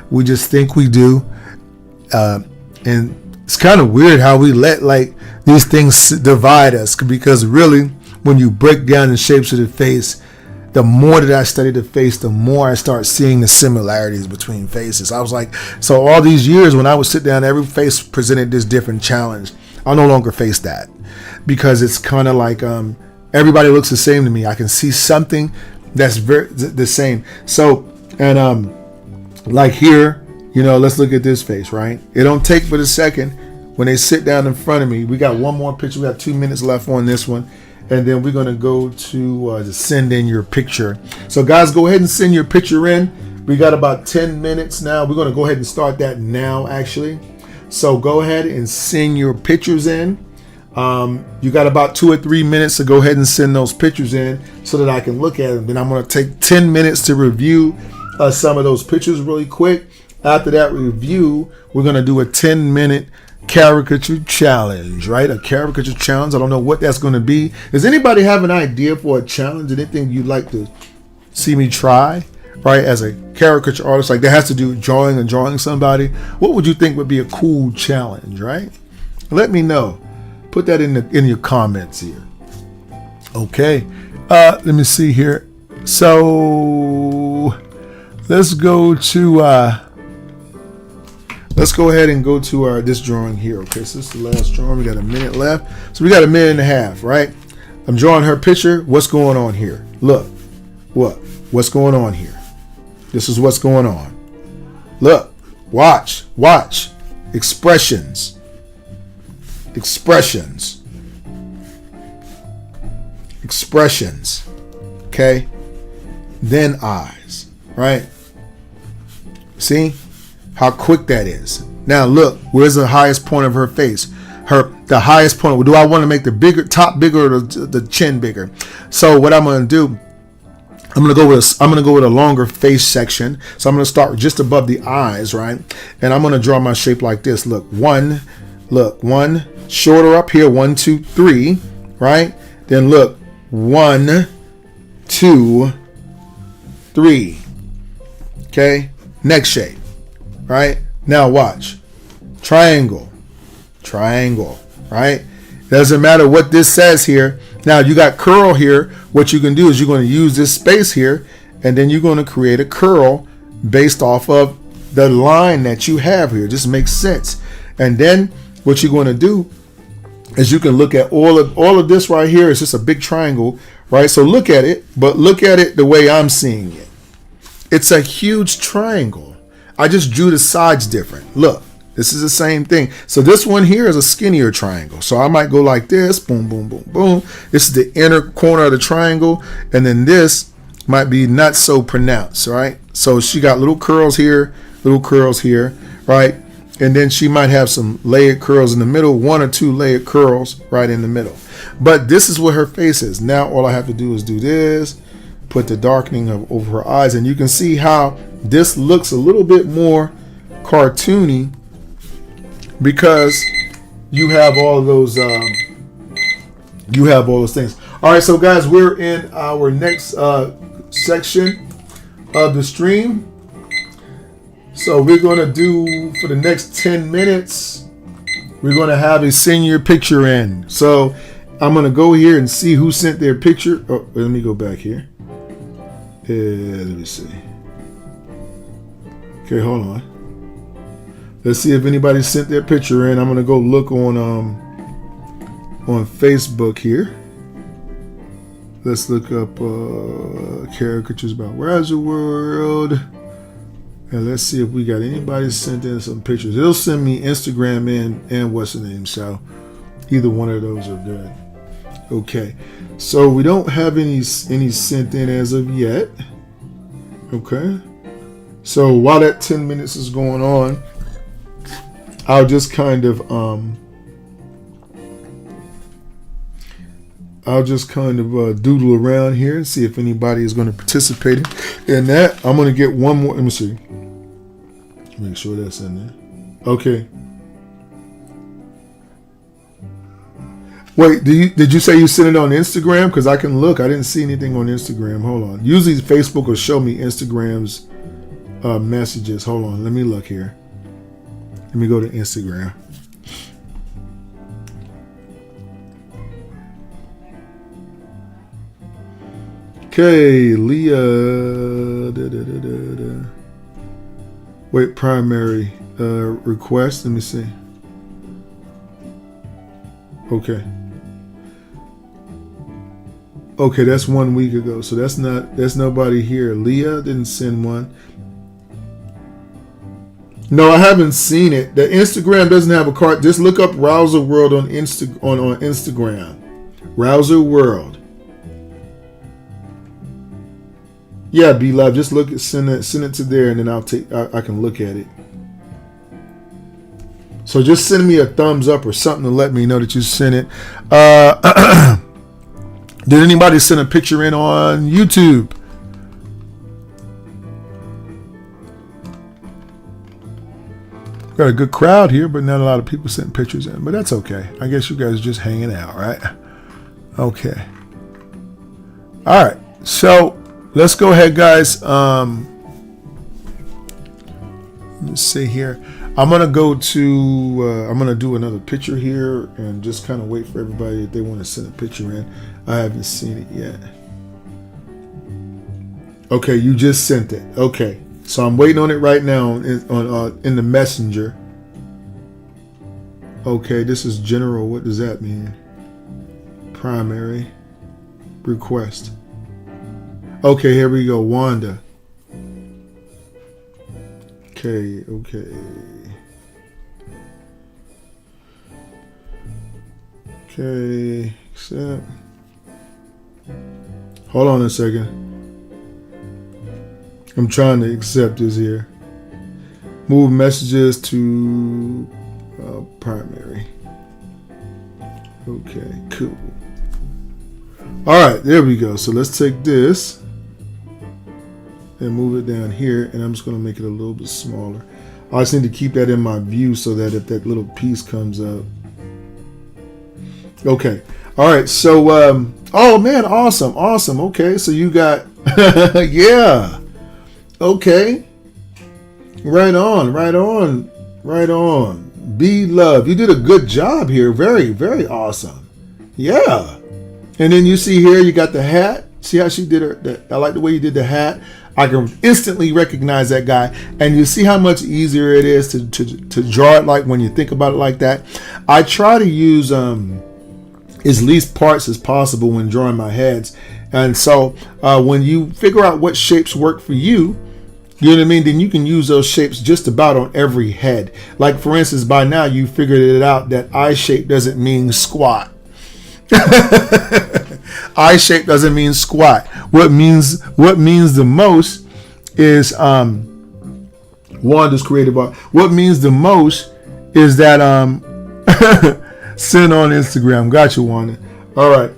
We just think we do. And it's kind of weird how we let like these things divide us, because really when you break down the shapes of the face, the more that I study the face, the more I start seeing the similarities between faces. I was like, so all these years when I would sit down, every face presented this different challenge. I no longer face that, because it's kind of like everybody looks the same to me. I can see something that's very the same. So, and like here, let's look at this face, right? It don't take but a second when they sit down in front of me. We got one more picture. We got 2 minutes left on this one. And then we're going to go to send in your picture. So guys, go ahead and send your picture in, We got about 10 minutes now. We're going to go ahead and start that now, actually. So go ahead and send your pictures in. You got about 2 or 3 minutes to go ahead and send those pictures in so that I can look at them. Then I'm going to take 10 minutes to review some of those pictures really quick. After that review, we're going to do a 10-minute caricature challenge, right? A caricature challenge. I don't know what that's going to be. Does anybody have an idea for a challenge? Anything you'd like to see me try, right? As a caricature artist, like that has to do with drawing somebody. What would you think would be a cool challenge, right? Let me know. Put that in your comments here. Okay. Let me see here. So let's go ahead and go to this drawing here. Okay, so this is the last drawing. We got a minute left. So we got a minute and a half, right? I'm drawing her picture. What's going on here? Look. What's going on here? This is what's going on. Look. Watch. Expressions. Okay? Then eyes, right? See how quick that is. Now look, where's the highest point of her face? The highest point. Do I want to make the top bigger or the chin bigger? So what I'm going to do, I'm going to go with a longer face section. So I'm going to start just above the eyes, right? And I'm going to draw my shape like this. Look, one, shorter up here, 1, 2, 3, right? Then look, 1, 2, 3. Okay, next shape, right? Now watch, triangle, right? Doesn't matter what this says here. Now you got curl here. What you can do is you're going to use this space here, and then you're going to create a curl based off of the line that you have here. Just makes sense. And then what you're going to do is you can look at all of this right here. It's just a big triangle, right? So look at it, but look at it the way I'm seeing it. It's a huge triangle. I just drew the sides different. Look, this is the same thing. So this one here is a skinnier triangle. So I might go like this, boom, boom, boom, boom. This is the inner corner of the triangle. And then this might be not so pronounced, right? So she got little curls here, right? And then she might have some layered curls in the middle, 1 or 2 layered curls right in the middle. But this is what her face is. Now all I have to do is do this, put the darkening over her eyes, and you can see how this looks a little bit more cartoony because you have all of those things. All right, so guys, we're in our next section of the stream. So we're going to do, for the next 10 minutes, we're going to have a senior picture in. So I'm going to go here and see who sent their picture. Oh, let me go back here. Let me see. Okay, hold on. Let's see if anybody sent their picture in. I'm going to go look on Facebook here. Let's look up caricatures about Where's the World. And let's see if we got anybody sent in some pictures. It'll send me Instagram and what's the name. So either one of those are good. Okay. So we don't have any sent in as of yet. Okay. So while that 10 minutes is going on, I'll just kind of doodle around here and see if anybody is going to participate in that. I'm going to get one more. Let me see. Make sure that's in there. Okay. Wait, did you say you sent it on Instagram? Because I can look. I didn't see anything on Instagram. Hold on. Usually Facebook will show me Instagram's messages. Hold on. Let me look here. Let me go to Instagram. Okay, Leah. Wait, primary request. Let me see. Okay. Okay, that's 1 week ago. So that's nobody here. Leah didn't send one. No, I haven't seen it. The Instagram doesn't have a card. Just look up Rouser World on Instagram. Rouser World. Yeah, be love. Just look at send it to there, and then I can look at it. So just send me a thumbs up or something to let me know that you sent it. Did anybody send a picture in on YouTube? Got a good crowd here, but not a lot of people sent pictures in. But that's okay. I guess you guys are just hanging out, right? Okay. All right. So let's go ahead, guys. Let's see here. I'm gonna go to. I'm gonna do another picture here and just kind of wait for everybody if they want to send a picture in. I haven't seen it yet. Okay, you just sent it. Okay, so I'm waiting on it right now in the messenger. Okay, this is general. What does that mean? Primary request. Okay, here we go. Wanda. Okay. Okay, accept. Hold on a second. I'm trying to accept this here. Move messages to primary. Okay, cool. All right, there we go. So let's take this and move it down here, and I'm just going to make it a little bit smaller. I just need to keep that in my view so that if that little piece comes up. Okay. All right. So, oh man, awesome. Okay. So you got, yeah. Okay. Right on. Be love. You did a good job here. Very, very awesome. Yeah. And then you see here, you got the hat. See how she did her? I like the way you did the hat. I can instantly recognize that guy. And you see how much easier it is to draw it like when you think about it like that. I try to use as least parts as possible when drawing my heads. And so when you figure out what shapes work for you, you know what I mean? Then you can use those shapes just about on every head. Like for instance, by now you figured it out that eye shape doesn't mean squat. Eye shape doesn't mean squat. What means the most is Wanda's creative art. What means the most is that send on Instagram. Got you, Wanda. All right.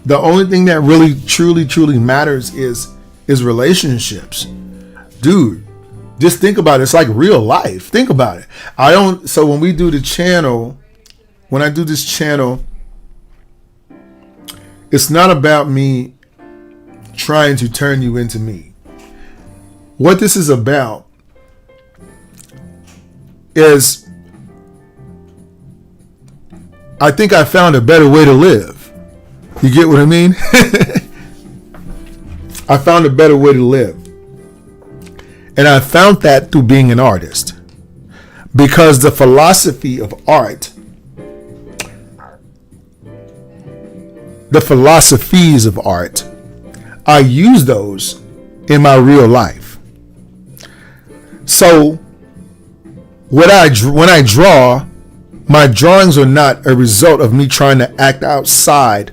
The only thing that really truly matters is relationships. Dude, just think about it. It's like real life. Think about it. So when we do the channel, when I do this channel, it's not about me trying to turn you into me. What this is about is, I think I found a better way to live. You get what I mean? I found a better way to live. And I found that through being an artist. Because the philosophy of art, the philosophies of art, I use those in my real life. So when I draw, my drawings are not a result of me trying to act outside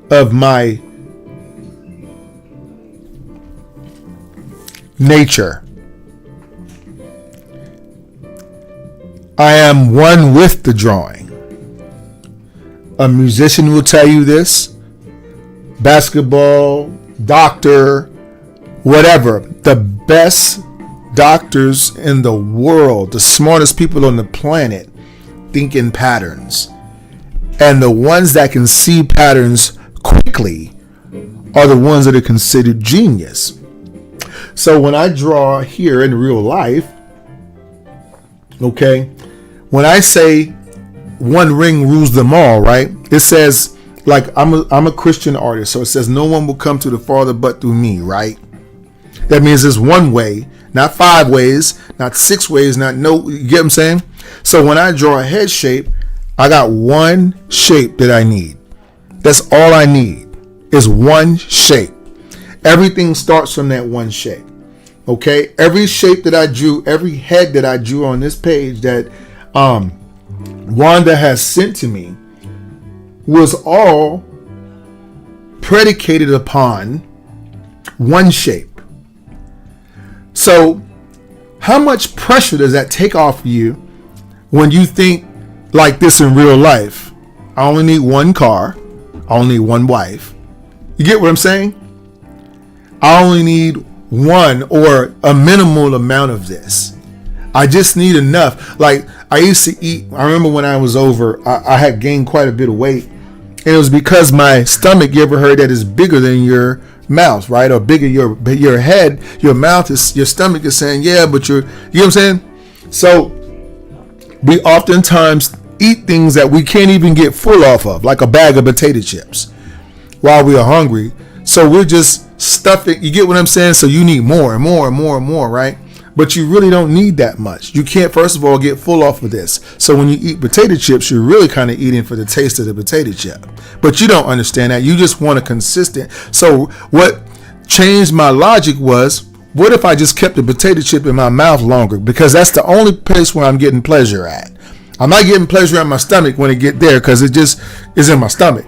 of my nature. I am one with the drawing. A musician will tell you this. Basketball, doctor, whatever. The best doctors in the world, the smartest people on the planet, think in patterns. And the ones that can see patterns quickly are the ones that are considered genius. So when I draw here in real life, okay, when I say one ring rules them all, right? It says, like, I'm a Christian artist, so it says no one will come to the Father but through me, right? That means there's one way, not 5 ways, not 6 ways, you get what I'm saying? So when I draw a head shape, I got one shape that I need. That's all I need is one shape. Everything starts from that one shape. Okay? Every shape that I drew, every head that I drew on this page that Wanda has sent to me was all predicated upon one shape. So how much pressure does that take off you when you think like this in real life? I only need one car. I only need one wife. You get what I'm saying? I only need one or a minimal amount of this. I just need enough. Like I used to eat. I remember when I was over, I had gained quite a bit of weight. And it was because my stomach, you ever heard that, is bigger than your mouth, right? Or bigger your head, your mouth is, your stomach is saying, yeah, but you know what I'm saying? So we oftentimes eat things that we can't even get full off of, like a bag of potato chips while we are hungry. So we're just stuffing, you get what I'm saying? So you need more and more and more and more, right? But you really don't need that much. You can't, first of all, get full off of this. So when you eat potato chips, you're really kind of eating for the taste of the potato chip. But you don't understand that. You just want a consistent. So what changed my logic was, what if I just kept the potato chip in my mouth longer? Because that's the only place where I'm getting pleasure at. I'm not getting pleasure in my stomach when it get there because it just is in my stomach.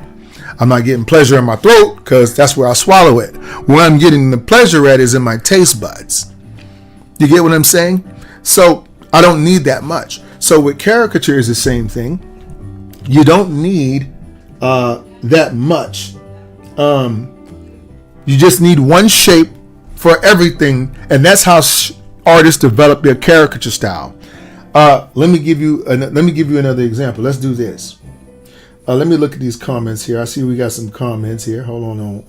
I'm not getting pleasure in my throat because that's where I swallow it. Where I'm getting the pleasure at is in my taste buds. You get what I'm saying? So I don't need that much. So with caricature is the same thing. You don't need that much. You just need one shape for everything, and that's how artists develop their caricature style. Let me give you another example. Let's do this. Let me look at these comments here. I see we got some comments here. Hold on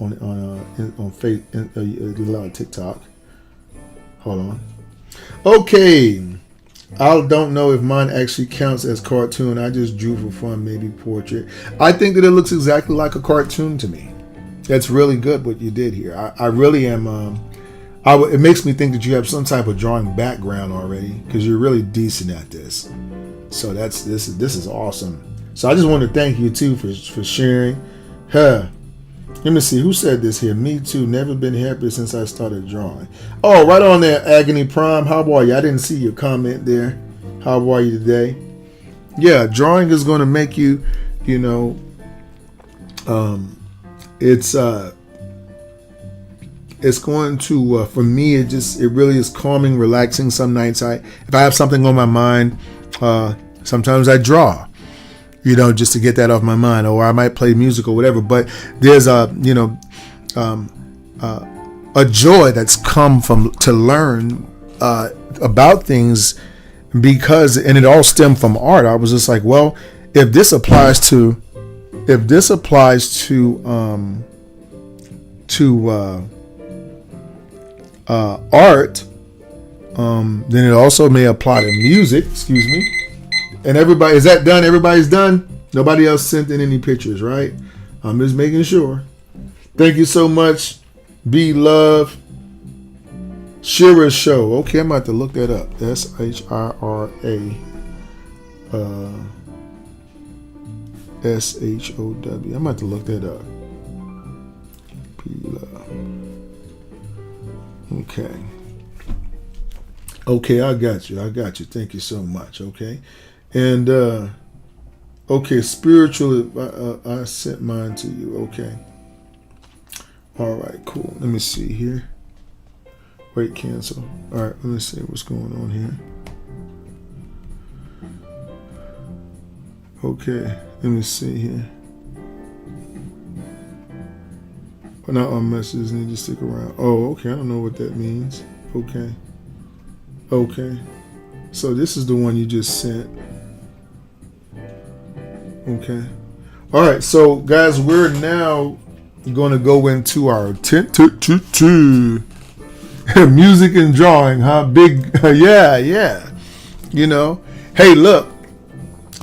Facebook, TikTok. Hold on. Okay. I don't know if mine actually counts as cartoon. I just drew for fun, maybe portrait. I think that it looks exactly like a cartoon to me. That's really good what you did here. I really am. It makes me think that you have some type of drawing background already because you're really decent at this. So this is awesome. So I just want to thank you too for sharing. Let me see who said this here. Me too. Never been happier since I started drawing. Oh, right on there, Agony Prime. How are you? I didn't see your comment there. How are you today? Yeah, drawing is going to make you, it's going to for me it really is calming, relaxing. Some nights if I have something on my mind, sometimes I draw, just to get that off my mind, or I might play music or whatever. But there's a joy that's come to learn about things, and it all stemmed from art. I was just like, well, if this applies to art, then it also may apply to music. Excuse me. And everybody, is that done? Everybody's done? Nobody else sent in any pictures, right? I'm just making sure. Thank you so much. Be Love. Shira Show. Okay, I'm about to look that up. SHIRA SHOW. I'm about to look that up. Be Love. Okay, I got you. Thank you so much. Okay. And okay, spiritual, I sent mine to you. Okay. All right, cool. Let me see here. Wait, cancel. All right, let me see what's going on here. Okay, let me see here. Not all messages need to stick around. Oh, okay. I don't know what that means. Okay. So this is the one you just sent. Okay. All right. So guys, we're now going to go into our music and drawing. Huh? Big. Yeah. Hey, look.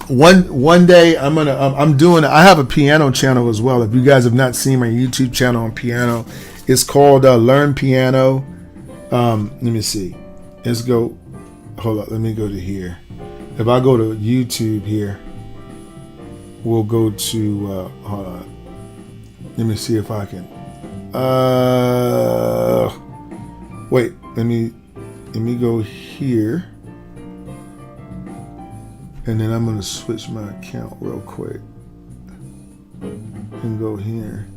One day I have a piano channel as well. If you guys have not seen my YouTube channel on piano, it's called Learn Piano. Let me see. Let's go. Hold up. Let me go to here. If I go to YouTube here, we'll go to hold on. Let me see if I can. Wait. Let me go here. And then I'm going to switch my account real quick and go here.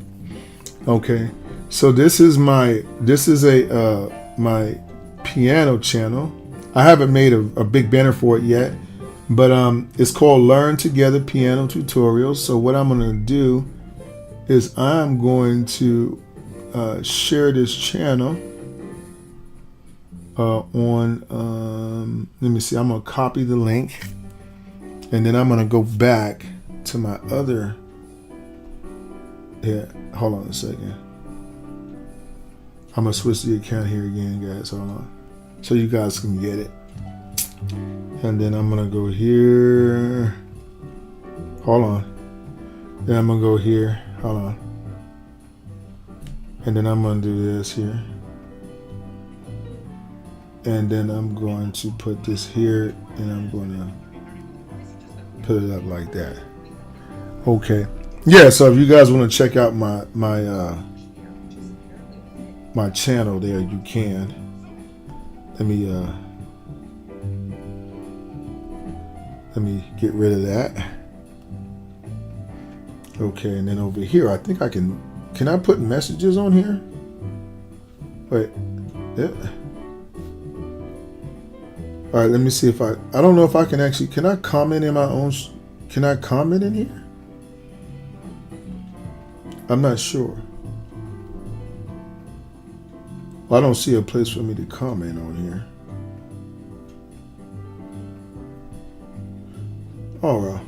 Okay, so this is my piano channel. I haven't made a big banner for it yet, but it's called Learn Together Piano Tutorials. So what I'm going to do is I'm going to share this channel on. Let me see. I'm going to copy the link, and then I'm going to go back to my other. Yeah, hold on a second. I'm gonna switch the account here again, guys. Hold on, so you guys can get it. And then I'm gonna go here. Hold on. Then I'm gonna go here. Hold on. And then I'm gonna do this here. And then I'm going to put this here, and I'm gonna put it up like that. Okay. Yeah, so if you guys want to check out my channel there, you can. Let me get rid of that. Okay, and then over here, I think I can I put messages on here? Wait. Yeah. All right, let me see if I don't know if I can actually, can I comment in my own, can I comment in here? I'm not sure. Well, I don't see a place for me to comment on here. All right.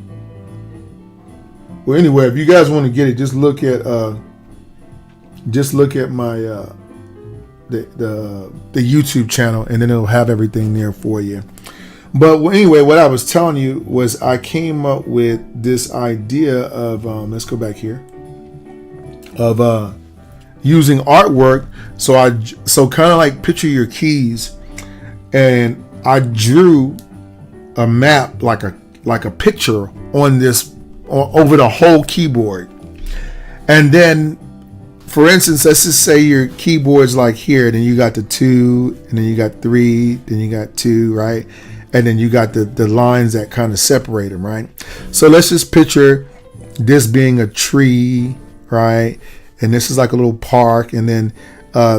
Well, anyway, if you guys want to get it, just look at my the YouTube channel, and then it'll have everything there for you. But anyway, what I was telling you was I came up with this idea of let's go back here. Of using artwork, so kind of like picture your keys, and I drew a map like a picture on this over the whole keyboard. And then, for instance, let's just say your keyboard's like here, then you got the 2, and then you got 3, then you got 2, right? And then you got the lines that kind of separate them, right? So let's just picture this being a tree, right? And this is like a little park, and then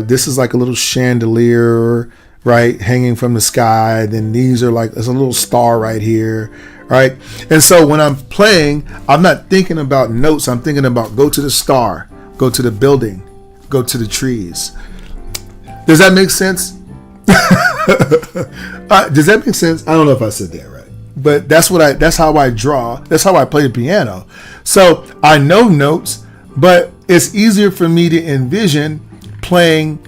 this is like a little chandelier, right, hanging from the sky. Then these are like, there's a little star right here, right? And so when I'm playing, I'm not thinking about notes. I'm thinking about go to the star, go to the building, go to the trees. Does that make sense? Does that make sense? I don't know if I said that right, but that's how I draw. That's how I play the piano. So I know notes, but it's easier for me to envision playing,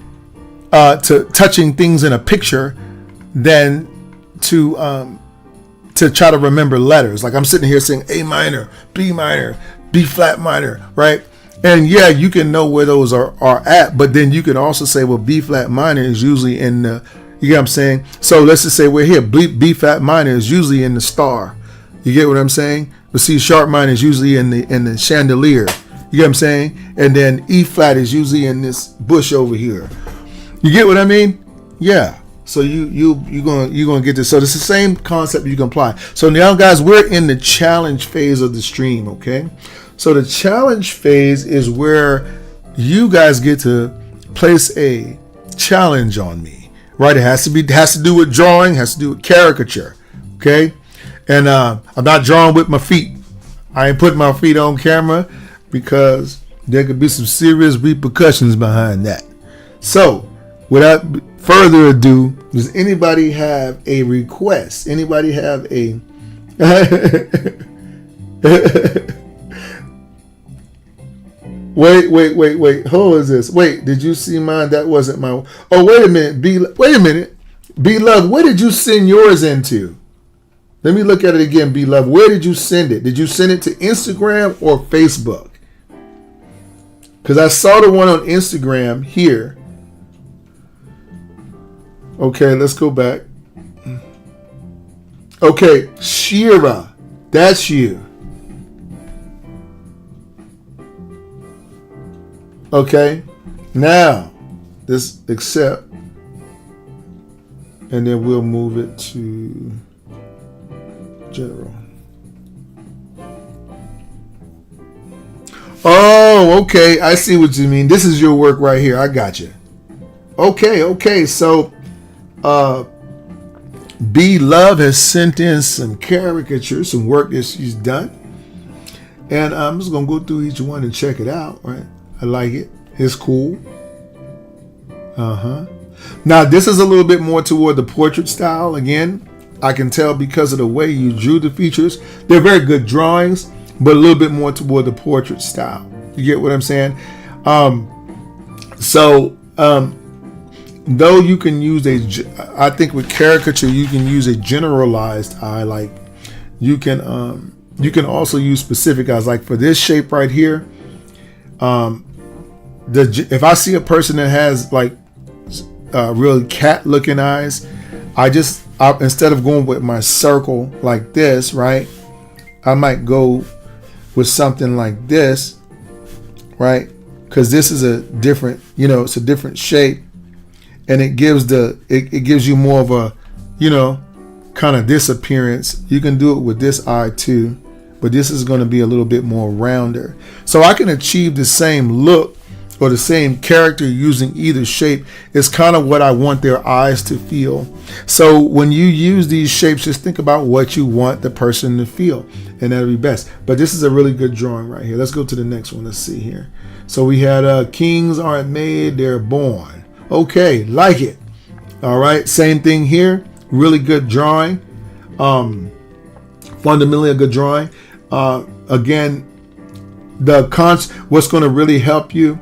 to touching things in a picture than to try to remember letters. Like I'm sitting here saying A minor, B flat minor, right? And yeah, you can know where those are at, but then you can also say, well, B flat minor is usually in the, you get what I'm saying? So let's just say we're here. B flat minor is usually in the star. You get what I'm saying? But C sharp minor is usually in the chandelier. You get what I'm saying? And then E flat is usually in this bush over here. You get what I mean? Yeah. So you're gonna get this. So it's the same concept you can apply. So now, guys, we're in the challenge phase of the stream. Okay. So the challenge phase is where you guys get to place a challenge on me, right? It has to do with drawing, has to do with caricature. Okay. And I'm not drawing with my feet. I ain't putting my feet on camera, because there could be some serious repercussions behind that. So, without further ado, does anybody have a request? Anybody have a... Wait. Who is this? Wait, did you see mine? That wasn't my... Oh, wait a minute. Beloved, where did you send yours into? Let me look at it again, Beloved. Where did you send it? Did you send it to Instagram or Facebook? Because I saw the one on Instagram here. Okay, let's go back. Okay, Shira, that's you. Okay, now this accept, and then we'll move it to general. Oh, Oh, okay. I see what you mean. This is your work right here. I got you. Okay. So, B Love has sent in some caricatures, some work that she's done. And I'm just going to go through each one and check it out, right? I like it. It's cool. Now, this is a little bit more toward the portrait style. Again, I can tell because of the way you drew the features. They're very good drawings, but a little bit more toward the portrait style. You get what I'm saying? Though you can use I think with caricature, you can use a generalized eye. Like you can also use specific eyes. Like for this shape right here, if I see a person that has like really cat looking eyes, instead of going with my circle like this, right, I might go with something like this, right? Because this is a different, it's a different shape, and it gives it gives you more of a, kind of this appearance. You can do it with this eye too, but this is going to be a little bit more rounder. So I can achieve the same look or the same character using either shape. Is kind of what I want their eyes to feel. So when you use these shapes, just think about what you want the person to feel, and that'll be best. But this is a really good drawing right here. Let's go to the next one. Let's see here. So we had kings aren't made, they're born. Okay, like it. All right, same thing here. Really good drawing. Fundamentally a good drawing. Again, what's going to really help you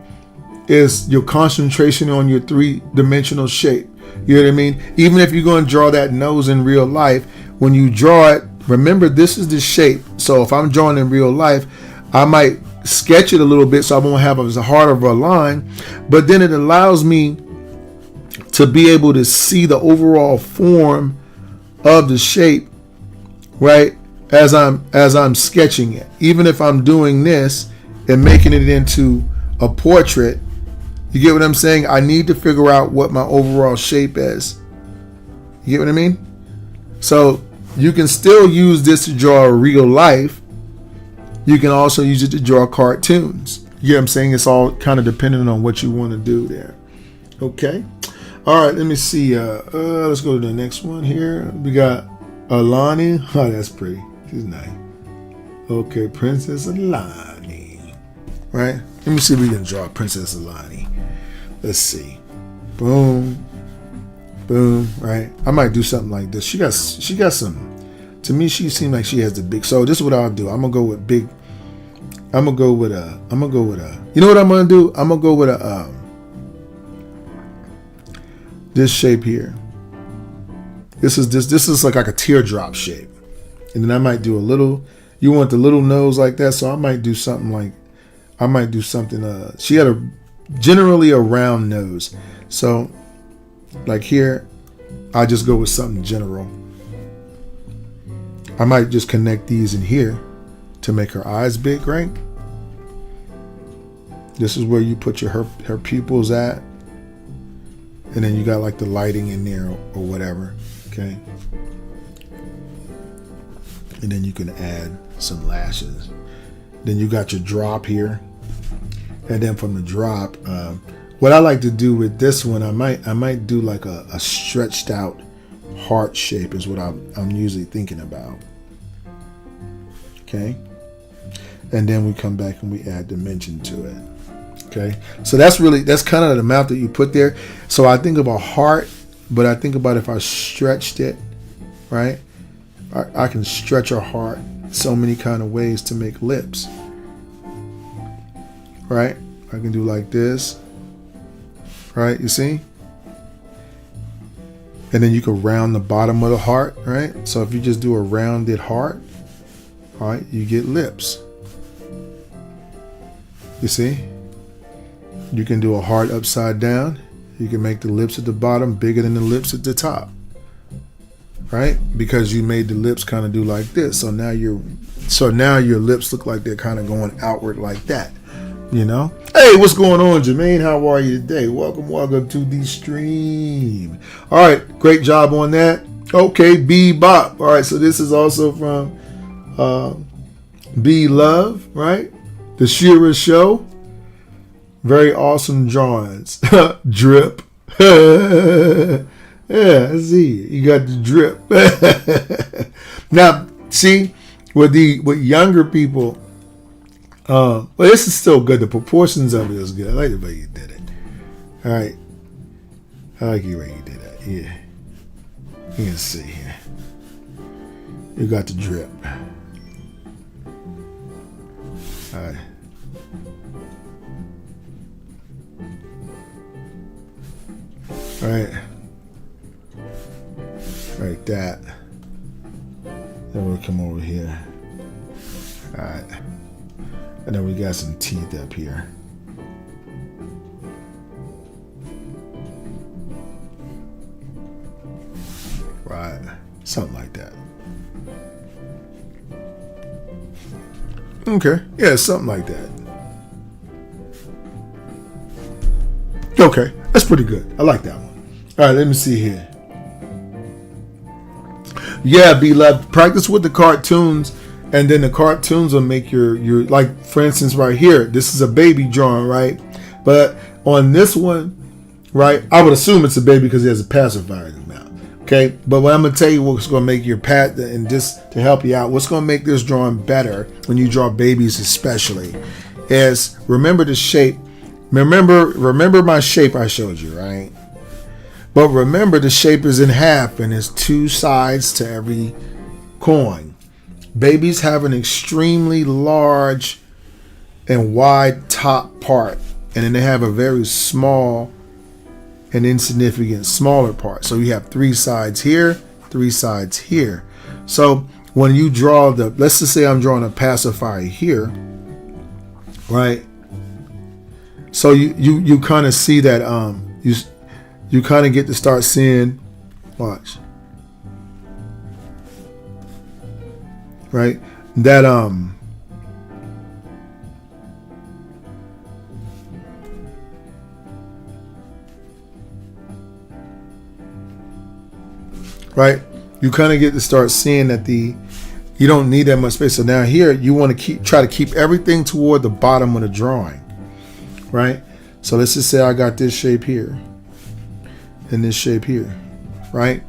is your concentration on your three-dimensional shape. You know what I mean? Even if you're going to draw that nose in real life, when you draw it, remember this is the shape. So if I'm drawing in real life, I might sketch it a little bit so I won't have as hard of a line, but then it allows me to be able to see the overall form of the shape, right? As I'm sketching it. Even if I'm doing this and making it into a portrait, you get what I'm saying? I need to figure out what my overall shape is. You get what I mean? So you can still use this to draw real life. You can also use it to draw cartoons. You get what I'm saying? It's all kind of dependent on what you want to do there. Okay. All right, let me see. Let's go to the next one here. We got Alani. Oh, that's pretty. She's nice. Okay, Princess Alani. Right? Let me see if we can draw Princess Alani. Let's see. Boom. Boom. Right? I might do something like this. She got some. To me, she seems like she has the big. So this is what I'll do. I'm gonna go with big. I'm gonna go with a. You know what I'm gonna do? I'm gonna go with a. This shape here. This is like a teardrop shape, and then I might do a little. You want the little nose like that, so I might do something like. She had generally a round nose, so like here, I just go with something general. I might just connect these in here to make her eyes big, right? This is where you put her pupils at, and then you got like the lighting in there or whatever, okay? And then you can add some lashes. Then you got your drop here. And then from the drop, what I like to do with this one, I might do like a stretched out heart shape is what I'm usually thinking about. Okay. And then we come back and we add dimension to it. Okay. So that's kind of the amount that you put there. So I think of a heart, but I think about if I stretched it, right? I can stretch a heart so many kind of ways to make lips. Right? I can do like this. Right? You see? And then you can round the bottom of the heart, right? So if you just do a rounded heart, all right, you get lips. You see? You can do a heart upside down. You can make the lips at the bottom bigger than the lips at the top. Right? Because you made the lips kind of do like this. So now your lips look like they're kind of going outward like that. You know? Hey, what's going on, Jermaine? How are you today? Welcome to the stream. All right, great job on that. Okay, Bebop. All right, so this is also from B Love, right? The Shira Show. Very awesome drawings. Drip. Yeah, I see. You got the drip. Now, see, with younger people, well, this is still good. The proportions of it is good. I like the way you did it. All right. I like the way you did that. Yeah. You can see here. You got the drip. All right. All right. Like that. Then we'll come over here. All right. And then we got some teeth up here. Right. Something like that. Okay. Yeah, something like that. Okay. That's pretty good. I like that one. All right, let me see here. Yeah, beloved, practice with the cartoons, and then the cartoons will make your like, for instance, right here, this is a baby drawing, right? But on this one, right, I would assume it's a baby because he has a pacifier in his mouth. Okay, but what I'm gonna tell you, what's gonna make your pat, and just to help you out, what's gonna make this drawing better when you draw babies, especially, is remember the shape. Remember my shape I showed you, right? But remember, the shape is in half, and there's two sides to every coin. Babies have an extremely large and wide top part, and then they have a very small and insignificant smaller part. So you have three sides here, three sides here. So when you draw let's just say I'm drawing a pacifier here, right? So you kind of see that you kind of get to start seeing, watch, right? That right? You kind of get to start seeing that you don't need that much space. So now here you want to try to keep everything toward the bottom of the drawing, right? So let's just say I got this shape here, and this shape here, right?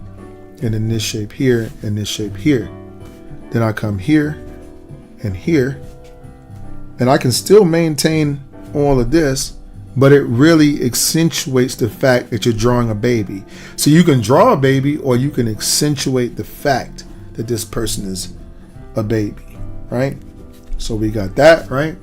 And then this shape here, and this shape here. Then I come here and here, and I can still maintain all of this, but it really accentuates the fact that you're drawing a baby. So you can draw a baby, or you can accentuate the fact that this person is a baby, right? So we got that, right?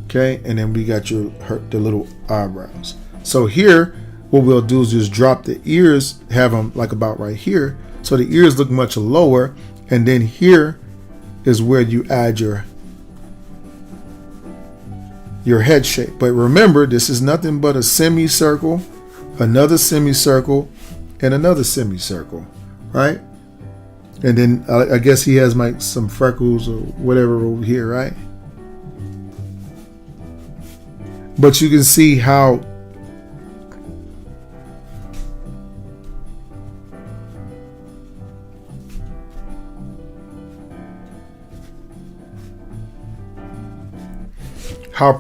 Okay, and then we got the little eyebrows. So here, what we'll do is just drop the ears, have them like about right here, so the ears look much lower, and then here is where you add your head shape. But remember, this is nothing but a semicircle, another semicircle, and another semicircle, right? And then I guess he has like some freckles or whatever over here, right? But you can see how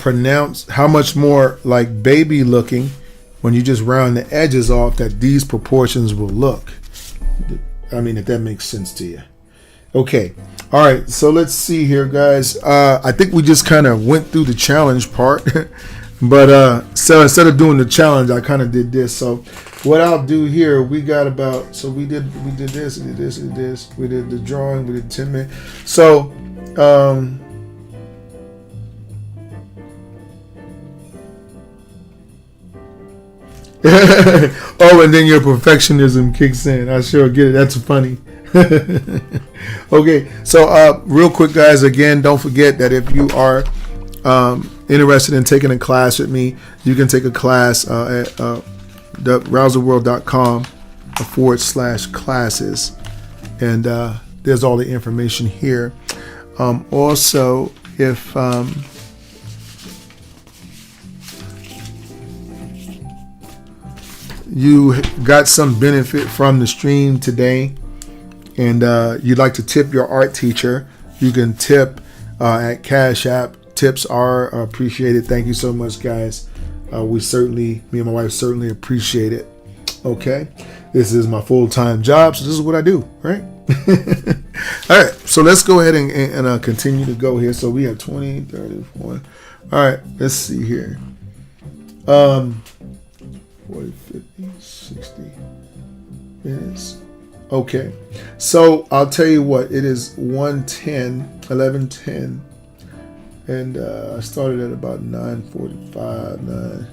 pronounced, how much more like baby looking when you just round the edges off that these proportions will look. I mean, if that makes sense to you. Okay. All right. So let's see here, guys. I think we just kind of went through the challenge part, but so instead of doing the challenge, I kind of did this. So what I'll do here, we got about, so we did this, we did this, we did this, we did the drawing, we did 10 minutes. So, oh, and then your perfectionism kicks in. I sure get it. That's funny. Okay, so real quick, guys, again, don't forget that if you are interested in taking a class with me, you can take a class at rouserworld.com/classes, and there's all the information here. Also, if you got some benefit from the stream today, and you'd like to tip your art teacher, you can tip at Cash App tips are appreciated. Thank you so much, guys. We certainly, me and my wife certainly appreciate it. Okay. This is my full-time job, so this is what I do, right? All right. So let's go ahead and continue to go here. So we have 20, 30, 40. All right. Let's see here. 40, 50, 60 minutes. Okay. So I'll tell you what, it is 11:10. And I started at about 9:45,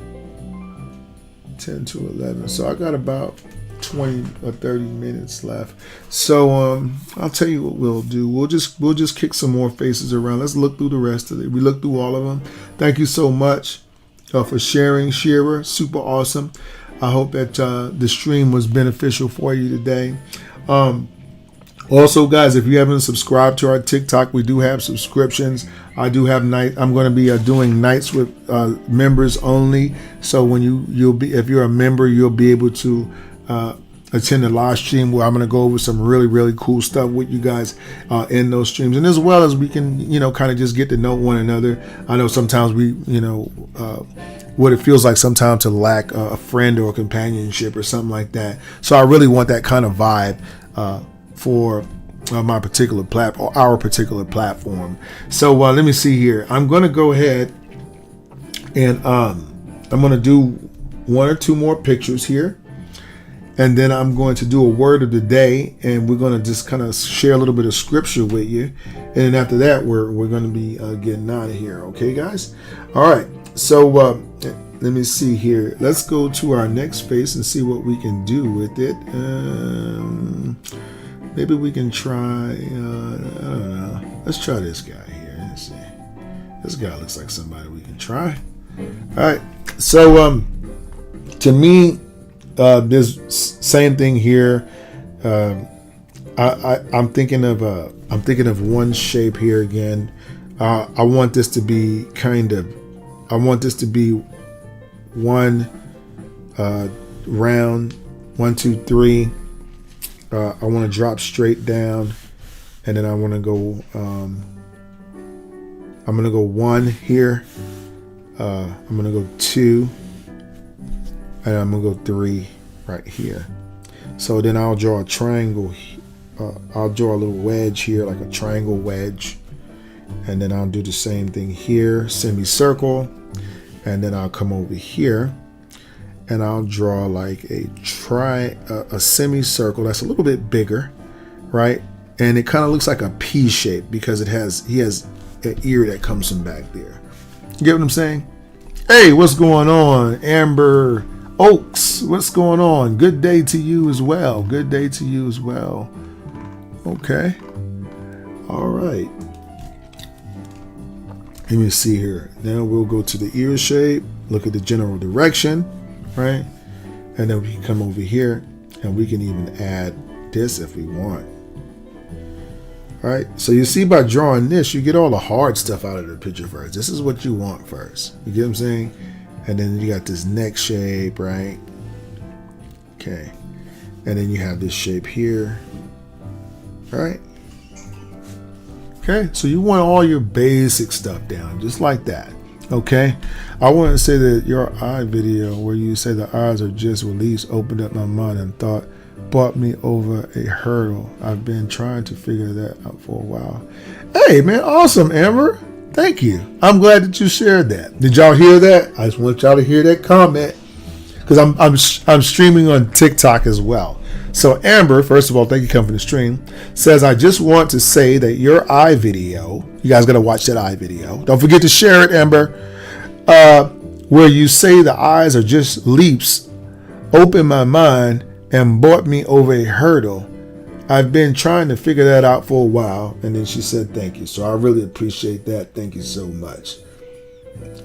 10 to 11. So I got about 20 or 30 minutes left. So I'll tell you what we'll do. We'll just kick some more faces around. Let's look through the rest of it. We looked through all of them. Thank you so much for sharing, Shira. Super awesome. I hope that the stream was beneficial for you today. Also, guys, if you haven't subscribed to our TikTok, we do have subscriptions. I do have I'm going to be doing nights with members only. So when if you're a member, you'll be able to attend the live stream where I'm going to go over some really, really cool stuff with you guys in those streams, and as well as we can, kind of just get to know one another. I know sometimes we, what it feels like sometimes to lack a friend or a companionship or something like that. So I really want that kind of vibe for my particular platform, or our particular platform. So let me see here. I'm going to go ahead and I'm going to do one or two more pictures here, and then I'm going to do a word of the day, and we're going to just kind of share a little bit of scripture with you, and then after that we're going to be getting out of here. Okay, guys. All right. So let me see here. Let's go to our next face and see what we can do with it. Maybe we can try, I don't know. Let's try this guy here. Let's see. This guy looks like somebody we can try. All right. So, to me, this same thing here. I'm thinking of one shape here again. I want this to be one round, 1, 2, 3. I want to drop straight down, and then I want to go. I'm going to go 1 here. I'm going to go 2, and I'm going to go 3 right here. So then I'll draw a triangle. I'll draw a little wedge here, like a triangle wedge, and then I'll do the same thing here, semicircle, and then I'll come over here. And I'll draw like a semicircle that's a little bit bigger, right? And it kind of looks like a P shape because he has an ear that comes from back there. You get what I'm saying? Hey, what's going on, Amber Oaks? What's going on? Good day to you as well. Good day to you as well. Okay. All right. Let me see here. Now we'll go to the ear shape. Look at the general direction. Right, and then we can come over here and we can even add this if we want. All right, so you see by drawing this, you get all the hard stuff out of the picture first. This is what you want first. You get what I'm saying? And then you got this neck shape, right? Okay, and then you have this shape here. All right. Okay, so you want all your basic stuff down, just like that. Okay, I want to say that your eye video where you say the eyes are just released opened up my mind and thought brought me over a hurdle. I've been trying to figure that out for a while. Hey man, awesome, Amber. Thank you. I'm glad that you shared that. Did y'all hear that? I just want y'all to hear that comment because I'm streaming on TikTok as well. So Amber, first of all, thank you for coming for the stream, says, I just want to say that your eye video, you guys got to watch that eye video. Don't forget to share it, Amber, where you say the eyes are just leaps, opened my mind and brought me over a hurdle. I've been trying to figure that out for a while. And then she said, thank you. So I really appreciate that. Thank you so much.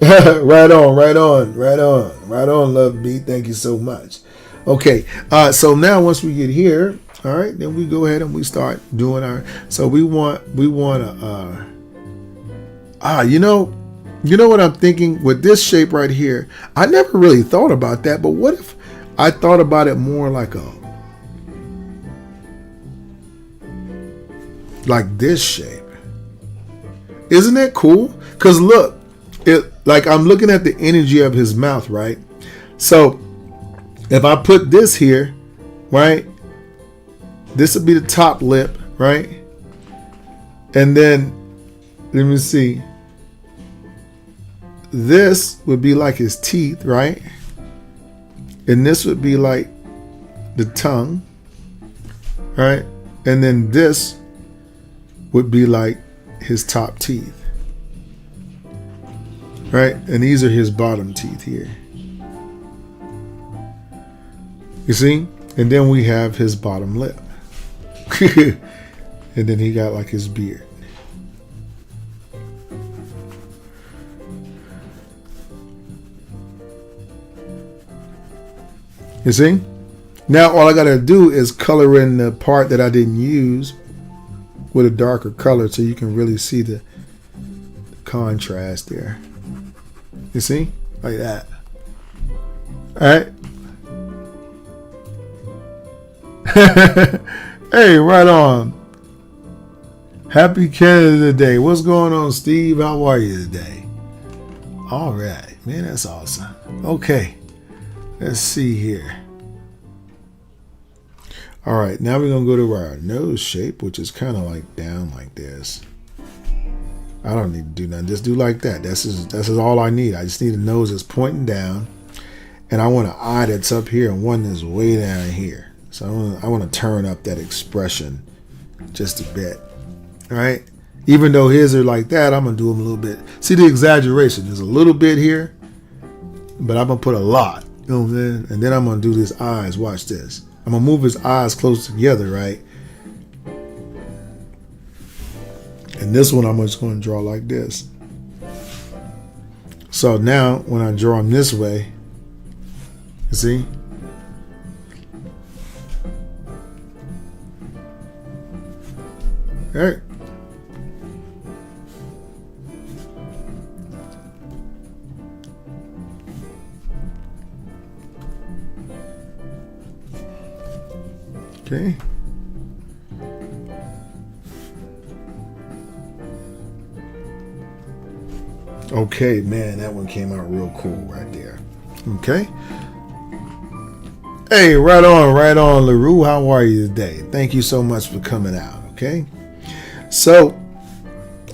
Right on, Love B. Thank you so much. Okay, so now once we get here, all right, then we go ahead and we start doing our. So we want to. You know what I'm thinking with this shape right here. I never really thought about that, but what if I thought about it more like this shape? Isn't that cool? Because look, like I'm looking at the energy of his mouth, right? So if I put this here, right, this would be the top lip, right? And then, let me see. This would be like his teeth, right? And this would be like the tongue, right? And then this would be like his top teeth, right? And these are his bottom teeth here. You see? And then we have his bottom lip. And then he got like his beard. You see? Now all I gotta do is color in the part that I didn't use with a darker color so you can really see the contrast there. You see? Like that. Alright? Hey, right on. Happy Canada Day. What's going on, Steve? How are you today? All right, man, that's awesome. Okay, let's see here. All right, now we're gonna go to our nose shape, which is kind of like down like this. I don't need to do nothing. Just do like that. That's all I need. I just need a nose that's pointing down, and I want an eye that's up here and one that's way down here. So I want to turn up that expression just a bit. All right. Even though his are like that, I'm going to do them a little bit. See the exaggeration? There's a little bit here, but I'm going to put a lot. You know what I'm saying? And then I'm going to do his eyes. Watch this. I'm going to move his eyes close together, right? And this one I'm just going to draw like this. So now when I draw him this way, you see? All right. Okay. Okay, man, that one came out real cool right there. Okay. Hey, right on, LaRue. How are you today? Thank you so much for coming out. Okay. So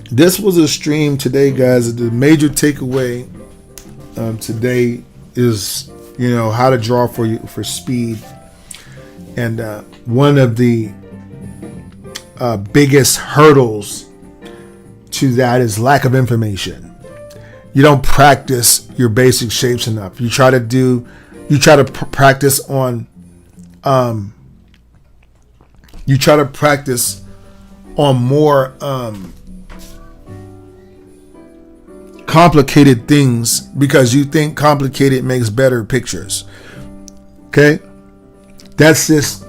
this was a stream today, guys. The major takeaway today is, how to draw for speed. And one of the biggest hurdles to that is lack of information. You don't practice your basic shapes enough. You try to practice on more complicated things because you think complicated makes better pictures. Okay? That's just,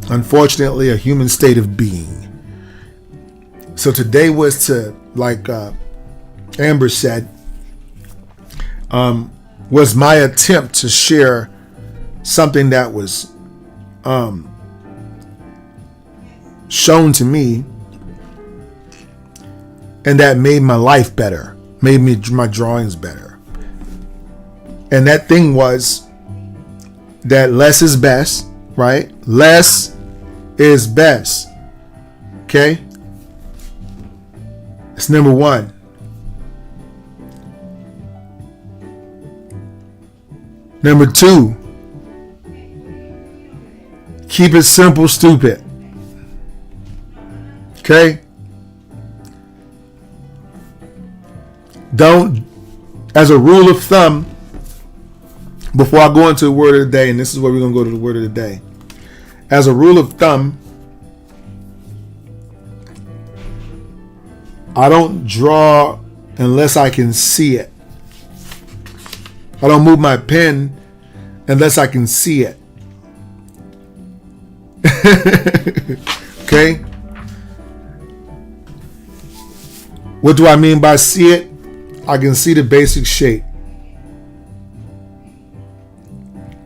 unfortunately, a human state of being. So today was to, like Amber said, was my attempt to share something that was shown to me and that made my life better, made my drawings better. And that thing was that less is best, right? Less is best. Okay? It's number one. Number two, keep it simple, stupid. Okay? Don't, as a rule of thumb, before I go into the word of the day, and this is where we're going to go to the word of the day. As a rule of thumb, I don't draw unless I can see it. I don't move my pen unless I can see it. Okay? What do I mean by see it? I can see the basic shape.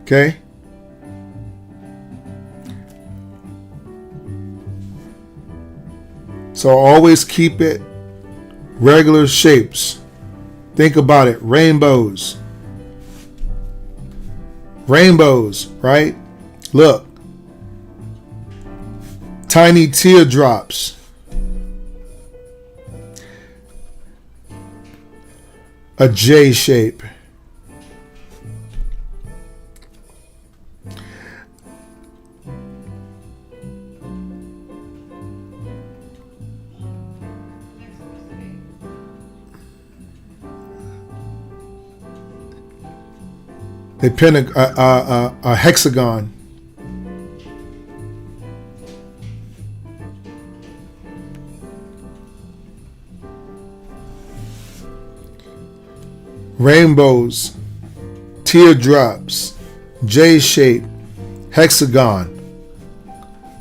Okay? So always keep it regular shapes. Think about it. Rainbows. Rainbows, right? Look. Tiny teardrops. A J shape. A hexagon. Rainbows, teardrops, J shape, hexagon,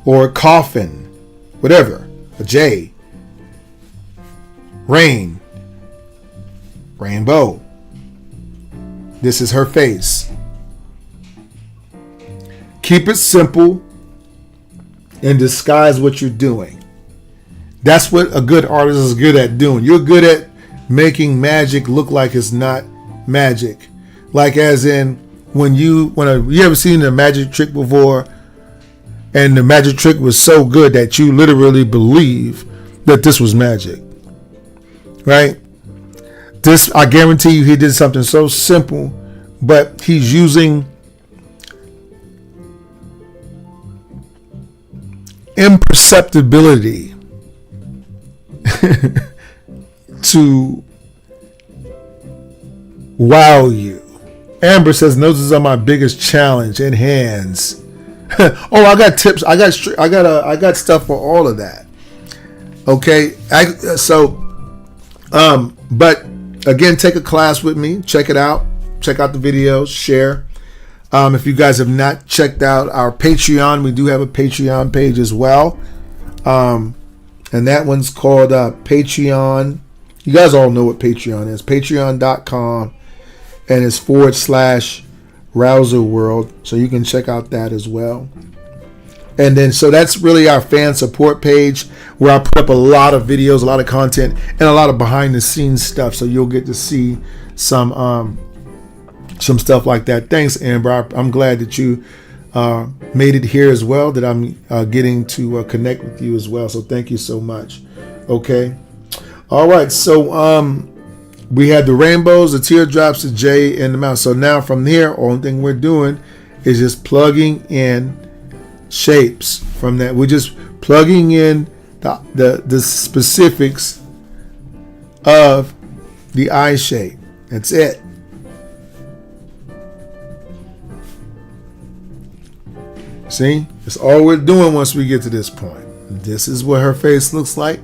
or a coffin, whatever, a J. Rain, rainbow. This is her face. Keep it simple and disguise what you're doing. That's what a good artist is good at doing. You're good at making magic look like it's not magic. Like as in when you ever seen a magic trick before and the magic trick was so good that you literally believe that this was magic. Right? This, I guarantee you, he did something so simple, but he's using imperceptibility to wow you. Amber says noses are my biggest challenge and hands. Oh, I got tips. I got stuff for all of that. Okay, but again, take a class with me. Check it out. Check out the videos. Share. If you guys have not checked out our Patreon, we do have a Patreon page as well. And that one's called Patreon. You guys all know what Patreon is. Patreon.com. And it's /Rouser World. So you can check out that as well. And then, so that's really our fan support page where I put up a lot of videos, a lot of content, and a lot of behind the scenes stuff. So you'll get to see some stuff like that. Thanks, Amber. I'm glad that you made it here as well, that I'm getting to connect with you as well. So thank you so much. Okay. All right. So we had the rainbows, the teardrops, the J, and the mouse. So now from here, only thing we're doing is just plugging in shapes from that. We're just plugging in the specifics of the eye shape. That's it. See, that's all we're doing once we get to this point. This is what her face looks like.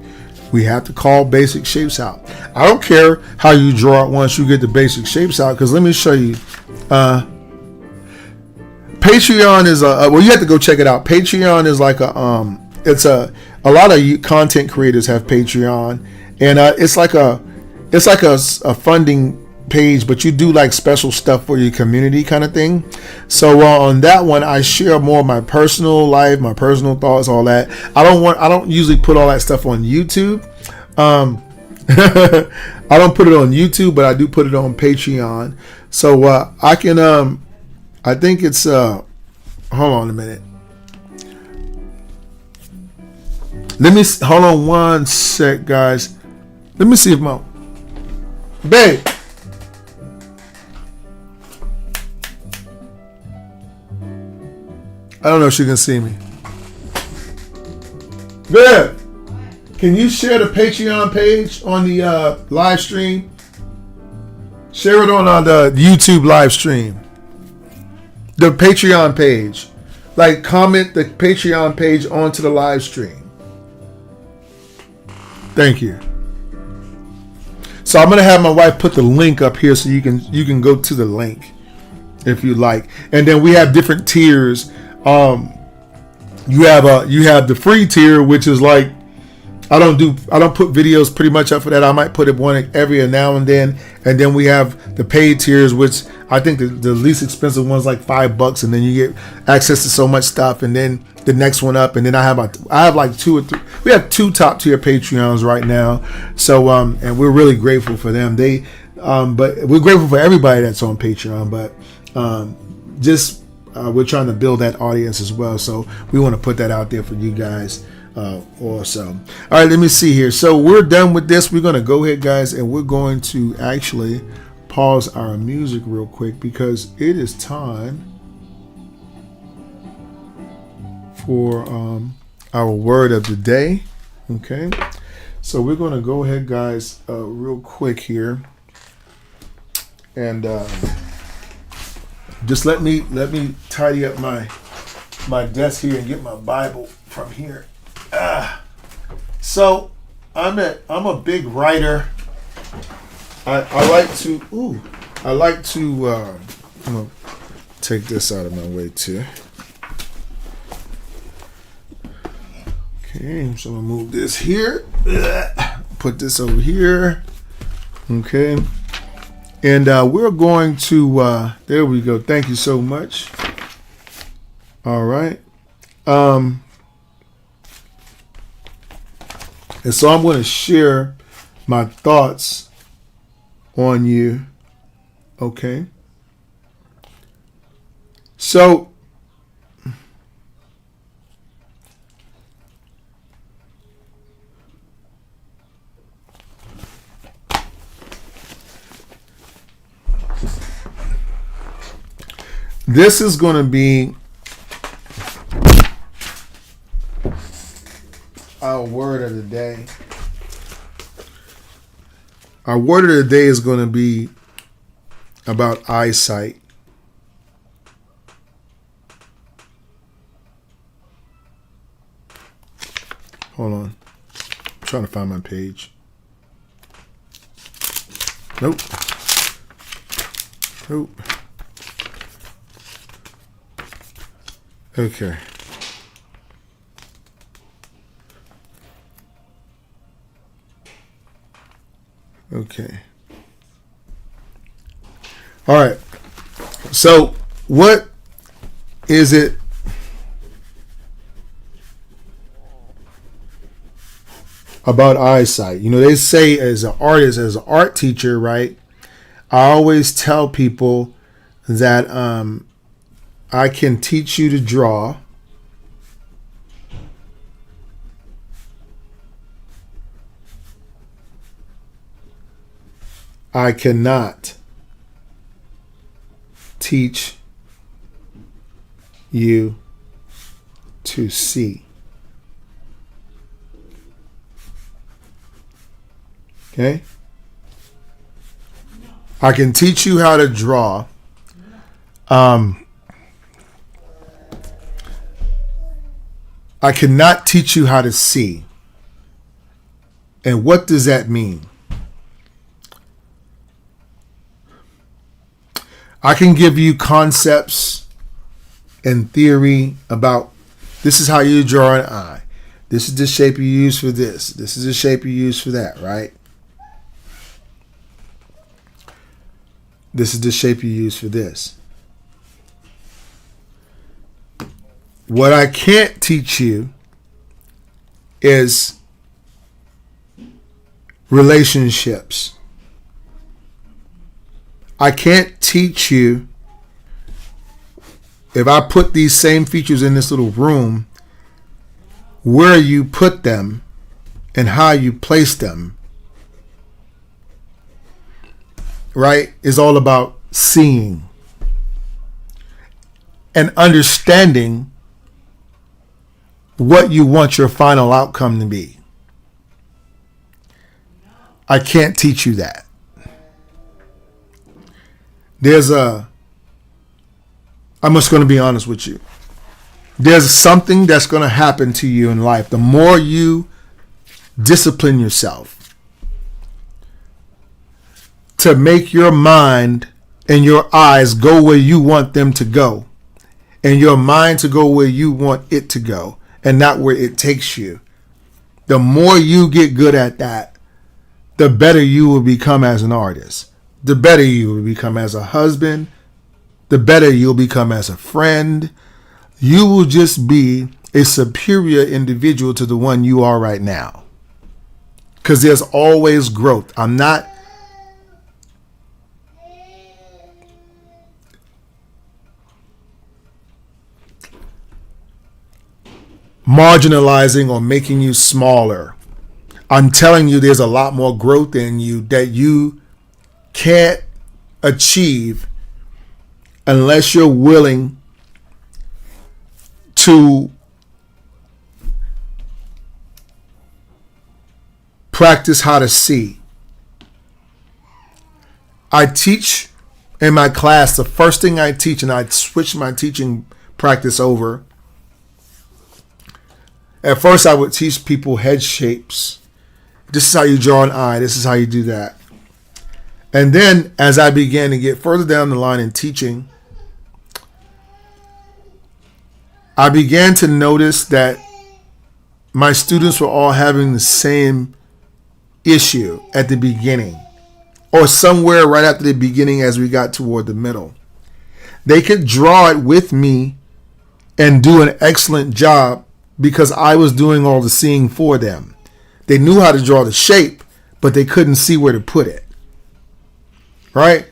We have to call basic shapes out. I don't care how you draw it once you get the basic shapes out, because let me show you. Patreon is well, you have to go check it out. Patreon is like a lot of content creators have Patreon, and it's like a funding page, but you do like special stuff for your community kind of thing. So on that one, I share more of my personal life, my personal thoughts, all that. I don't usually put all that stuff on YouTube. I don't put it on YouTube, but I do put it on Patreon. So I can I think it's hold on a minute. Hold on one sec, guys. Let me see if my babe. I don't know if she can see me. Babe, can you share the Patreon page on the live stream? Share it on the YouTube live stream. The Patreon page. Like, comment the Patreon page onto the live stream. Thank you. So I'm gonna have my wife put the link up here so you can go to the link if you like. And then we have different tiers. You have the free tier, which is like I don't put videos pretty much up for that. I might put it one every now and then we have the paid tiers, which I think the least expensive one's like $5, and then you get access to so much stuff, and then the next one up, and then I have like 2 or 3. We have 2 top tier Patreons right now, so and we're really grateful for them. But we're grateful for everybody that's on Patreon, but we're trying to build that audience as well, so we want to put that out there for you guys also. All right, let me see here. So we're done with this. We're going to go ahead, guys, and we're going to actually pause our music real quick because it is time for our word of the day. Okay, so we're going to go ahead, guys, real quick here, and just let me tidy up my desk here and get my Bible from here. So I'm a big writer. I like to I'm gonna take this out of my way too. Okay, so I'm gonna move this here, put this over here. Okay, and we're going to there we go. Thank you so much. All right. And so I'm going to share my thoughts on you. Okay. So this is going to be our word of the day. Our word of the day is going to be about eyesight. Hold on. I'm trying to find my page. Nope. Okay. Okay. All right. So, what is it about eyesight? You know, they say as an artist, as an art teacher, right? I always tell people that I can teach you to draw. I cannot teach you to see. Okay? I can teach you how to draw. I cannot teach you how to see. And what does that mean? I can give you concepts and theory about this is how you draw an eye. This is the shape you use for this. This is the shape you use for that, right? This is the shape you use for this. What I can't teach you is relationships. I can't teach you, if I put these same features in this little room, where you put them and how you place them, right, is all about seeing and understanding what you want your final outcome to be. I can't teach you that. I'm just going to be honest with you. There's something that's going to happen to you in life. The more you discipline yourself to make your mind and your eyes go where you want them to go, and your mind to go where you want it to go, and not where it takes you, the more you get good at that, the better you will become as an artist. The better you will become as a husband. The better you'll become as a friend. You will just be a superior individual to the one you are right now. Because there's always growth. I'm not marginalizing or making you smaller. I'm telling you there's a lot more growth in you that you can't achieve unless you're willing to practice how to see. I teach in my class, the first thing I teach, and I switch my teaching practice over. At first, I would teach people head shapes. This is how you draw an eye. This is how you do that. And then, as I began to get further down the line in teaching, I began to notice that my students were all having the same issue at the beginning, or somewhere right after the beginning as we got toward the middle. They could draw it with me and do an excellent job because I was doing all the seeing for them. They knew how to draw the shape, but they couldn't see where to put it. Right?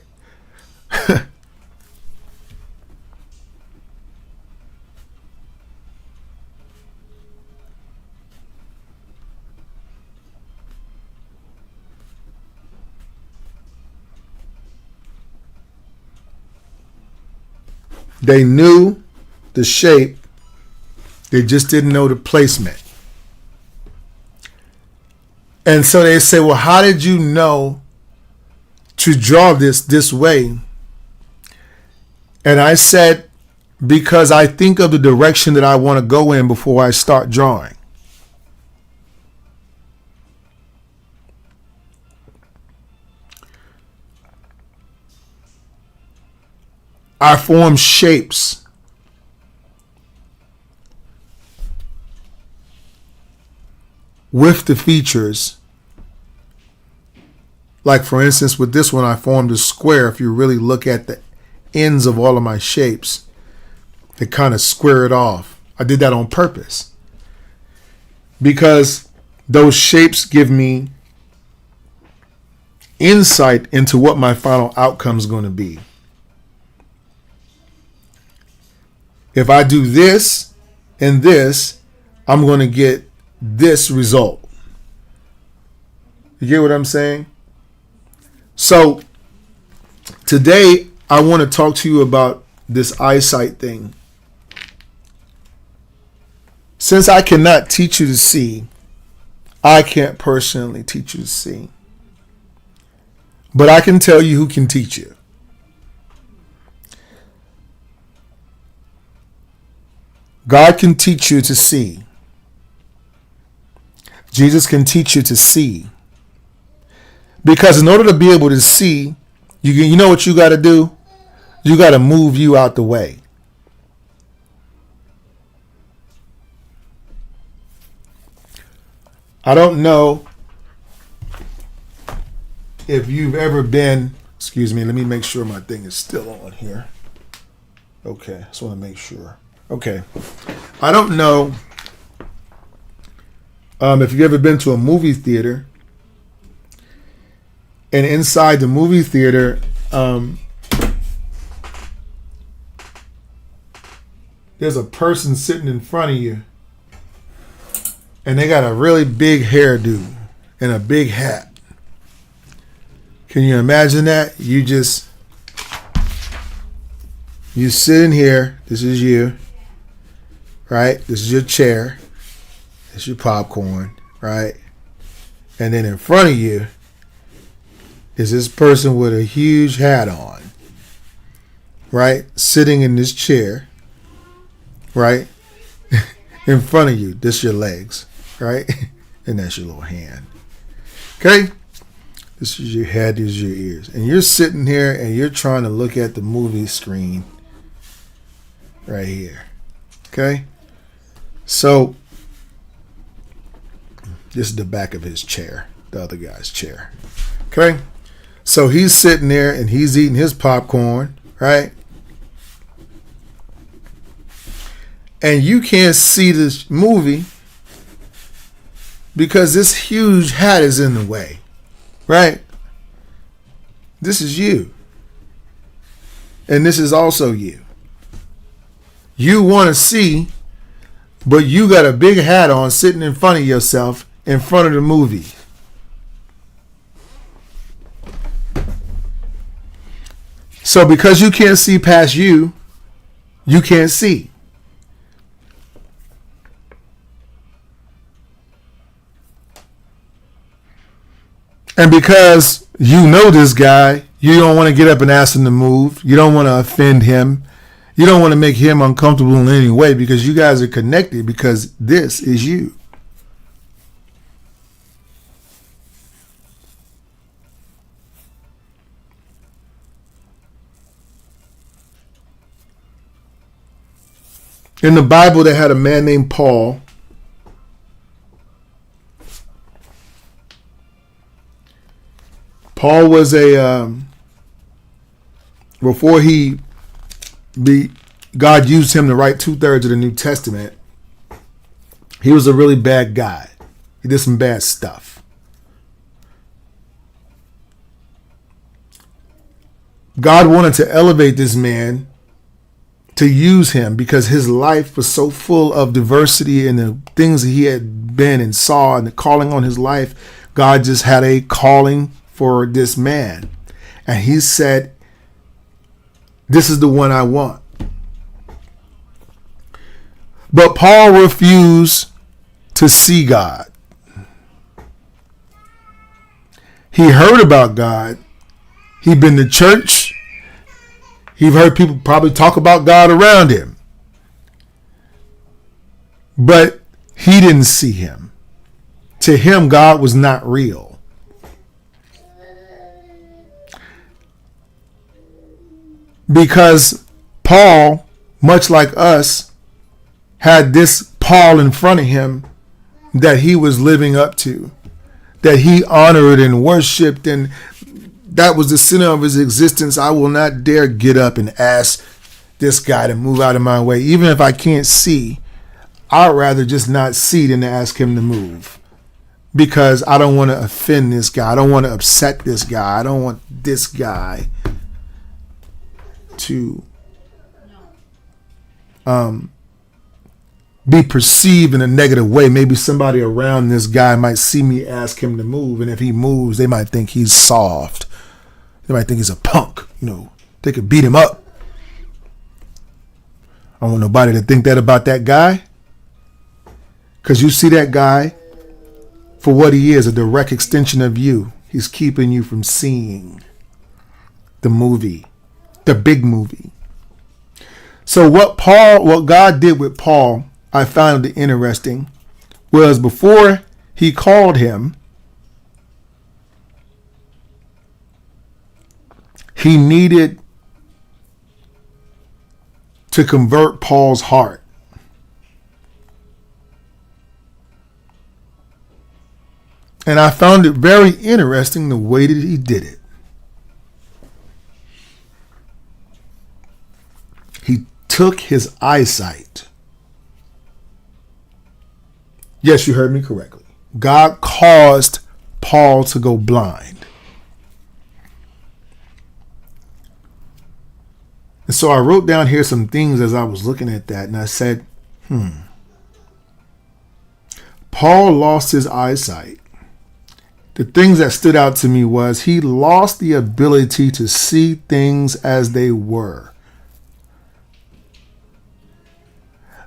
They knew the shape, they just didn't know the placement. And so they say, well, how did you know to draw this way? And I said, because I think of the direction that I want to go in before I start drawing. I form shapes with the features. Like, for instance, with this one, I formed a square. If you really look at the ends of all of my shapes, they kind of square it off. I did that on purpose because those shapes give me insight into what my final outcome is going to be. If I do this and this, I'm going to get this result. You get what I'm saying? So today I want to talk to you about this eyesight thing. Since I cannot teach you to see, I can't personally teach you to see. But I can tell you who can teach you. God can teach you to see. Jesus can teach you to see. Because in order to be able to see, you know what you got to do? You got to move you out the way. I don't know if you've ever been, excuse me, let me make sure my thing is still on here. Okay, I just want to make sure. Okay. I don't know if you've ever been to a movie theater, and inside the movie theater, there's a person sitting in front of you, and they got a really big hairdo and a big hat. Can you imagine that? You sitting here. This is you. Right? This is your chair. This is your popcorn. Right? And then in front of you is this person with a huge hat on. Right? Sitting in this chair. Right? In front of you. This is your legs. Right? And that's your little hand. Okay? This is your head. These are your ears. And you're sitting here and you're trying to look at the movie screen. Right here. Okay? So, this is the back of his chair, the other guy's chair. Okay? So he's sitting there and he's eating his popcorn, right? and you can't see this movie because this huge hat is in the way, right? This is you. And this is also you. You want to see, but you got a big hat on sitting in front of yourself in front of the movie. So because you can't see past you, you can't see. And because you know this guy, you don't want to get up and ask him to move. You don't want to offend him. You don't want to make him uncomfortable in any way because you guys are connected because this is you. In the Bible, they had a man named Paul. Paul was God used him to write 2/3 of the New Testament. He was a really bad guy. He did some bad stuff. God wanted to elevate this man to use him because his life was so full of diversity and the things that he had been and saw and the calling on his life. God just had a calling for this man. And he said, this is the one I want. But Paul refused to see God. He heard about God. He'd been to church. He'd heard people probably talk about God around him. But he didn't see him. To him, God was not real. Because Paul, much like us, had this Paul in front of him that he was living up to, that he honored and worshiped, and that was the center of his existence. I will not dare get up and ask this guy to move out of my way. Even if I can't see, I'd rather just not see than to ask him to move. Because I don't want to offend this guy. I don't want to upset this guy. I don't want this guy to be perceived in a negative way. Maybe somebody around this guy might see me ask him to move, and if he moves, they might think he's soft. They might think he's a punk. They could beat him up. I don't want nobody to think that about that guy, because you see that guy for what he is, a direct extension of you. He's keeping you from seeing the movie, the big movie. So what God did with Paul, I found it interesting, was before he called him, he needed to convert Paul's heart. And I found it very interesting the way that he did it. He took his eyesight. Yes, you heard me correctly. God caused Paul to go blind. And so I wrote down here some things as I was looking at that, and I said, Paul lost his eyesight. The things that stood out to me was he lost the ability to see things as they were.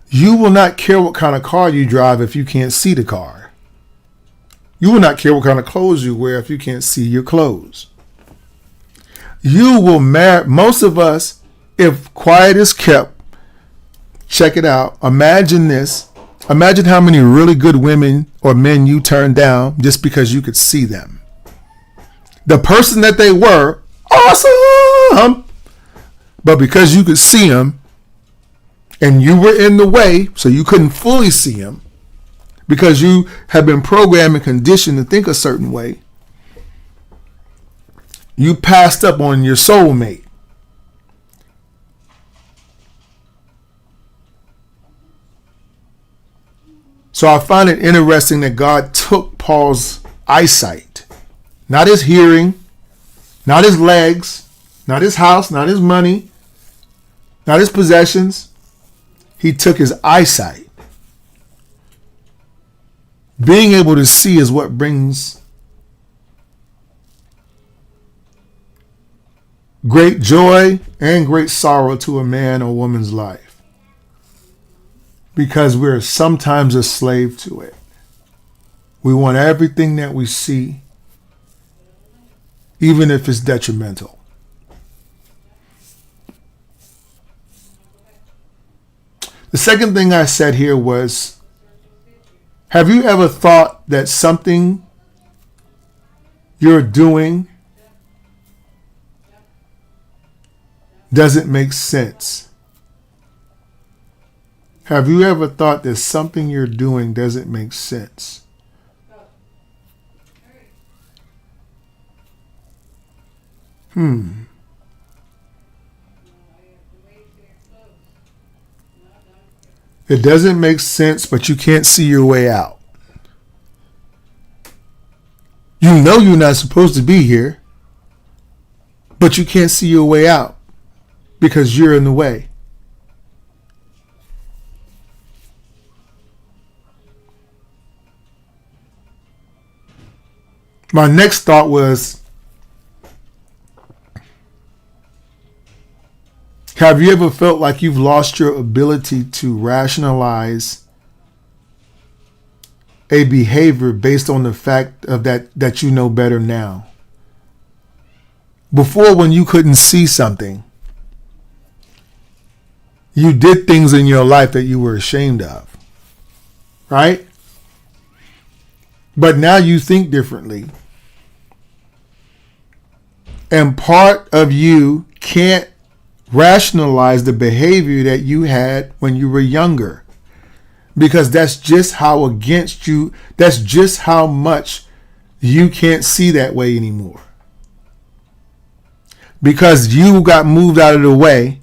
You will not care what kind of car you drive if you can't see the car. You will not care what kind of clothes you wear if you can't see your clothes. You will marry, most of us, if quiet is kept, check it out. Imagine this. Imagine how many really good women or men you turned down just because you could see them. The person that they were, awesome. But because you could see them and you were in the way, so you couldn't fully see them because you have been programmed and conditioned to think a certain way, you passed up on your soulmate. So I find it interesting that God took Paul's eyesight, not his hearing, not his legs, not his house, not his money, not his possessions. He took his eyesight. Being able to see is what brings great joy and great sorrow to a man or woman's life, because we're sometimes a slave to it. We want everything that we see, even if it's detrimental. The second thing I said here was, have you ever thought that something you're doing doesn't make sense? Have you ever thought that something you're doing doesn't make sense? It doesn't make sense, but you can't see your way out. You know you're not supposed to be here, but you can't see your way out because you're in the way. My next thought was, have you ever felt like you've lost your ability to rationalize a behavior based on the fact of that you know better now? Before, when you couldn't see something, you did things in your life that you were ashamed of, right? But now you think differently. And part of you can't rationalize the behavior that you had when you were younger, because that's just how against you, that's just how much you can't see that way anymore. Because you got moved out of the way,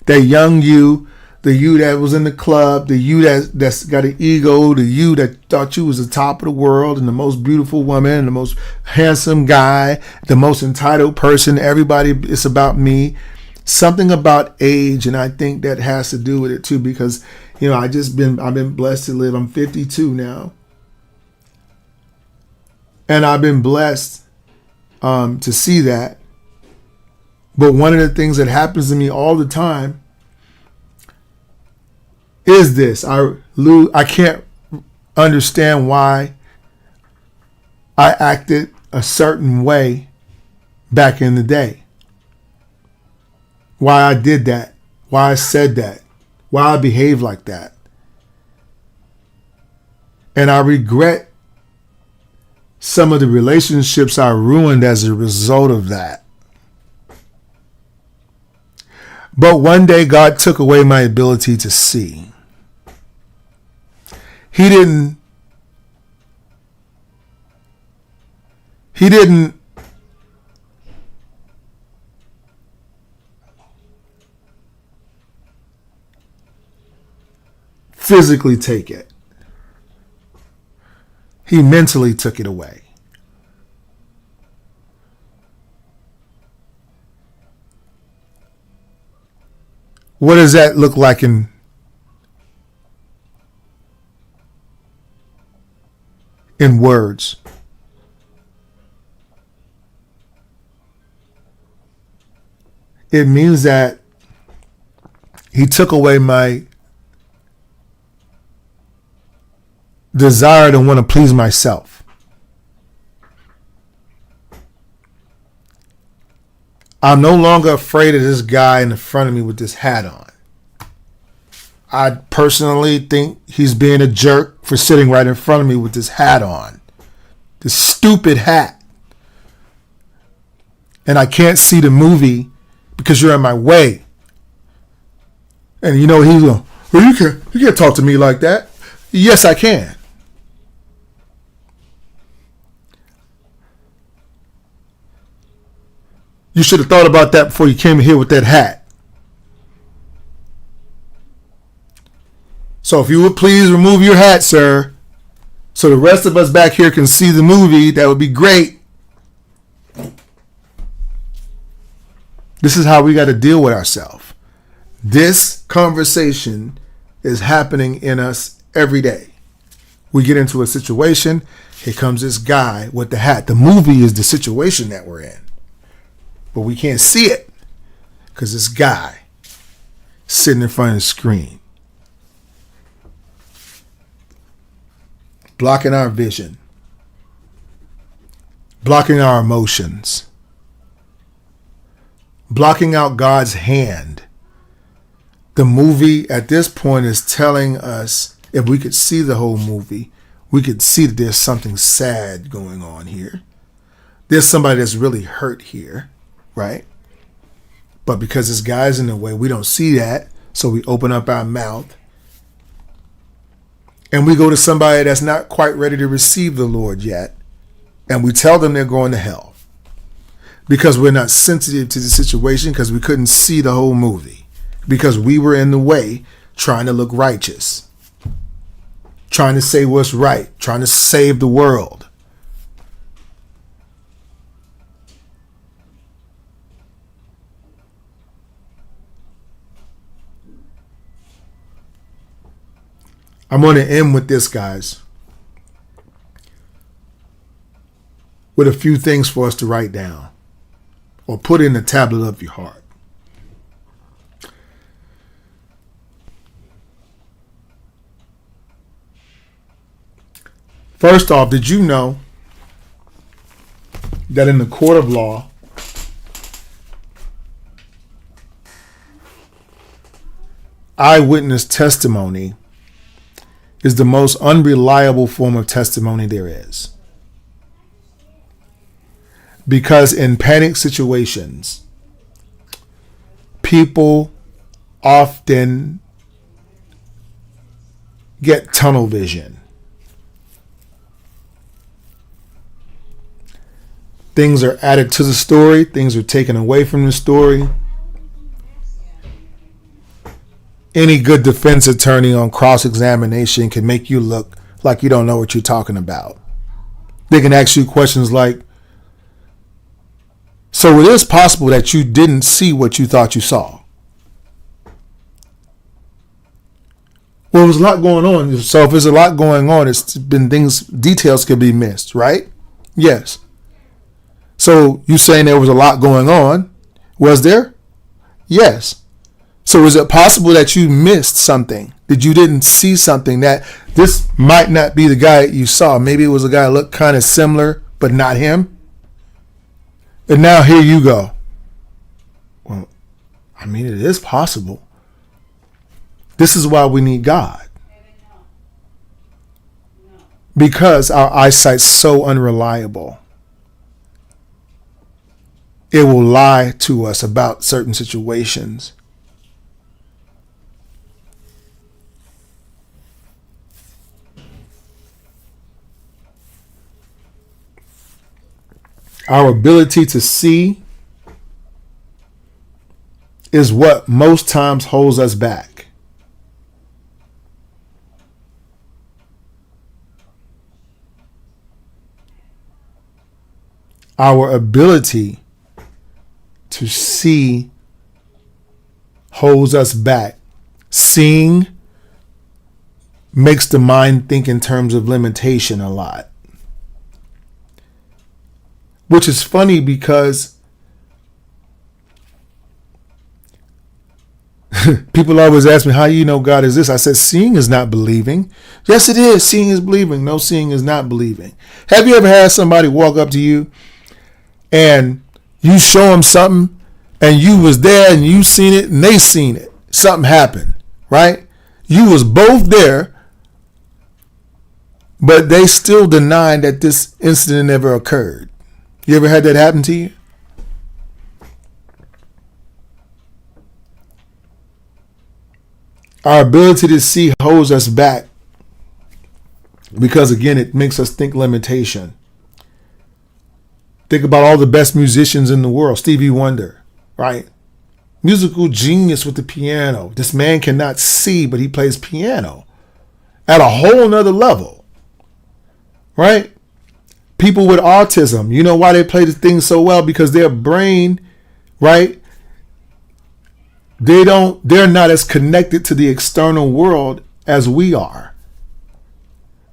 that young you, the you that was in the club, the you that's got an ego, the you that thought you was the top of the world and the most beautiful woman and the most handsome guy, the most entitled person. Everybody, it's about me. Something about age, and I think that has to do with it too, because I've been blessed to live. I'm 52 now, and I've been blessed to see that. But one of the things that happens to me all the time is this: I can't understand why I acted a certain way back in the day. Why I did that, why I said that, why I behaved like that. And I regret some of the relationships I ruined as a result of that. But one day God took away my ability to see. He didn't physically take it. He mentally took it away. What does that look like in words? It means that he took away my desire to want to please myself. I'm no longer afraid of this guy in the front of me with this hat on. I personally think he's being a jerk for sitting right in front of me with this hat on. This stupid hat. And I can't see the movie because you're in my way. And he's going, well, you can't talk to me like that. Yes, I can. You should have thought about that before you came in here with that hat. So if you would please remove your hat, sir. So the rest of us back here can see the movie. That would be great. This is how we got to deal with ourselves. This conversation is happening in us every day. We get into a situation. Here comes this guy with the hat. The movie is the situation that we're in. But we can't see it because this guy sitting in front of the screen, blocking our vision, blocking our emotions, blocking out God's hand. The movie at this point is telling us, if we could see the whole movie, we could see that there's something sad going on here. There's somebody that's really hurt here, right? But because this guy's in the way, we don't see that. So we open up our mouth and we go to somebody that's not quite ready to receive the Lord yet. And we tell them they're going to hell because we're not sensitive to the situation, because we couldn't see the whole movie, because we were in the way trying to look righteous, trying to say what's right, trying to save the world. I'm going to end with this, guys, with a few things for us to write down or put in the tablet of your heart. First off, did you know that in the court of law, eyewitness testimony is the most unreliable form of testimony there is? Because in panic situations, people often get tunnel vision. Things are added to the story. Things are taken away from the story. Any good defense attorney on cross-examination can make you look like you don't know what you're talking about. They can ask you questions like, so it is possible that you didn't see what you thought you saw. Well, there's a lot going on. So if there's a lot going on, it's been details can be missed, right? Yes. So you saying there was a lot going on. Was there? Yes. So is it possible that you missed something? That you didn't see something, that this might not be the guy that you saw? Maybe it was a guy that looked kind of similar, but not him. And now here you go. Well, I mean, it is possible. This is why we need God. Because our eyesight's so unreliable. It will lie to us about certain situations. Our ability to see is what most times holds us back. Our ability to see holds us back. Seeing makes the mind think in terms of limitation a lot. Which is funny because people always ask me, how do you know God is this? I said, seeing is not believing. Yes, it is. Seeing is believing. No, seeing is not believing. Have you ever had somebody walk up to you and you show them something and you was there and you seen it and they seen it? Something happened, right? You was both there, but they still denied that this incident ever occurred. You ever had that happen to you? Our ability to see holds us back because, again, it makes us think limitation. Think about all the best musicians in the world. Stevie Wonder, right? Musical genius with the piano. This man cannot see, but he plays piano at a whole nother level. right? People with autism, you know why they play the thing so well? Because their brain, right? They're not as connected to the external world as we are.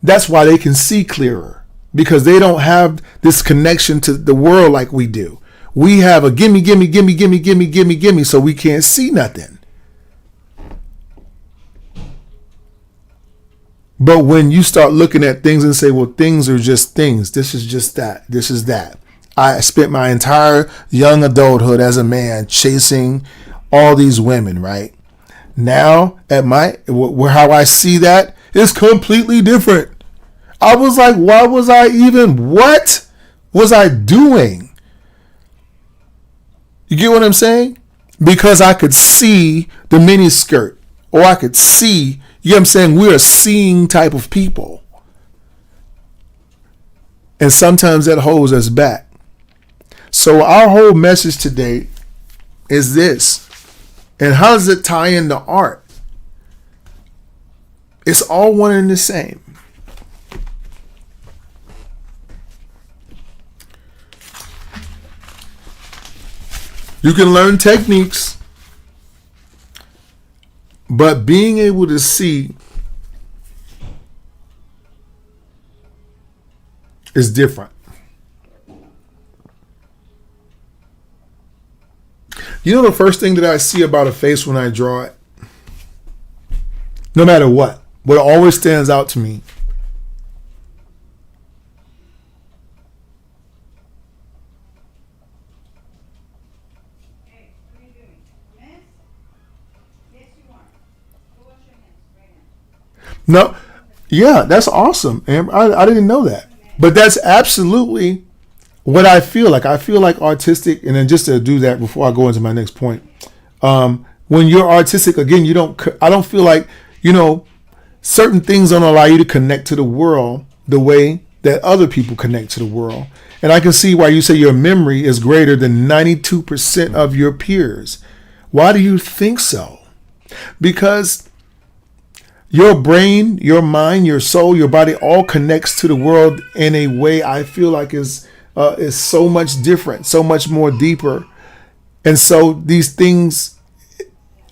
That's why they can see clearer, because they don't have this connection to the world like we do. We have a gimme, gimme, gimme, gimme, gimme, gimme, gimme, so we can't see nothing. But when you start looking at things and say, well, things are just things. This is just that. This is that. I spent my entire young adulthood as a man chasing all these women, right? Now, at how I see that is completely different. I was like, what was I doing? You get what I'm saying? Because I could see the mini skirt, or I could see, you know what I'm saying? We're a seeing type of people. And sometimes that holds us back. So our whole message today is this. And how does it tie into art? It's all one and the same. You can learn techniques, but being able to see is different. You know the first thing that I see about a face when I draw it? No matter what always stands out to me No, yeah, that's awesome, Amber. I didn't know that, but that's absolutely what I feel like. I feel like artistic, and then just to do that before I go into my next point, when you're artistic, again, I don't feel like, certain things don't allow you to connect to the world the way that other people connect to the world. And I can see why you say your memory is greater than 92% of your peers. Why do you think so? Because your brain, your mind, your soul, your body all connects to the world in a way I feel like is so much different, so much more deeper. And so these things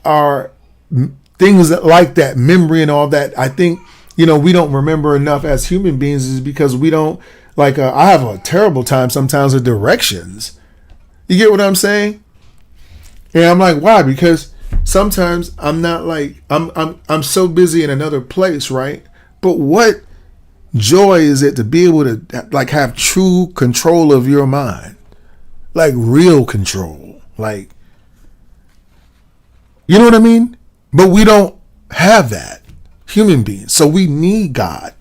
are things like that, memory and all that. I think, we don't remember enough as human beings is because we don't, I have a terrible time sometimes with directions. You get what I'm saying? And I'm like, why? Because sometimes I'm not I'm so busy in another place, right? But what joy is it to be able to have true control of your mind, real control, you know what I mean? But we don't have that, human beings. So we need God.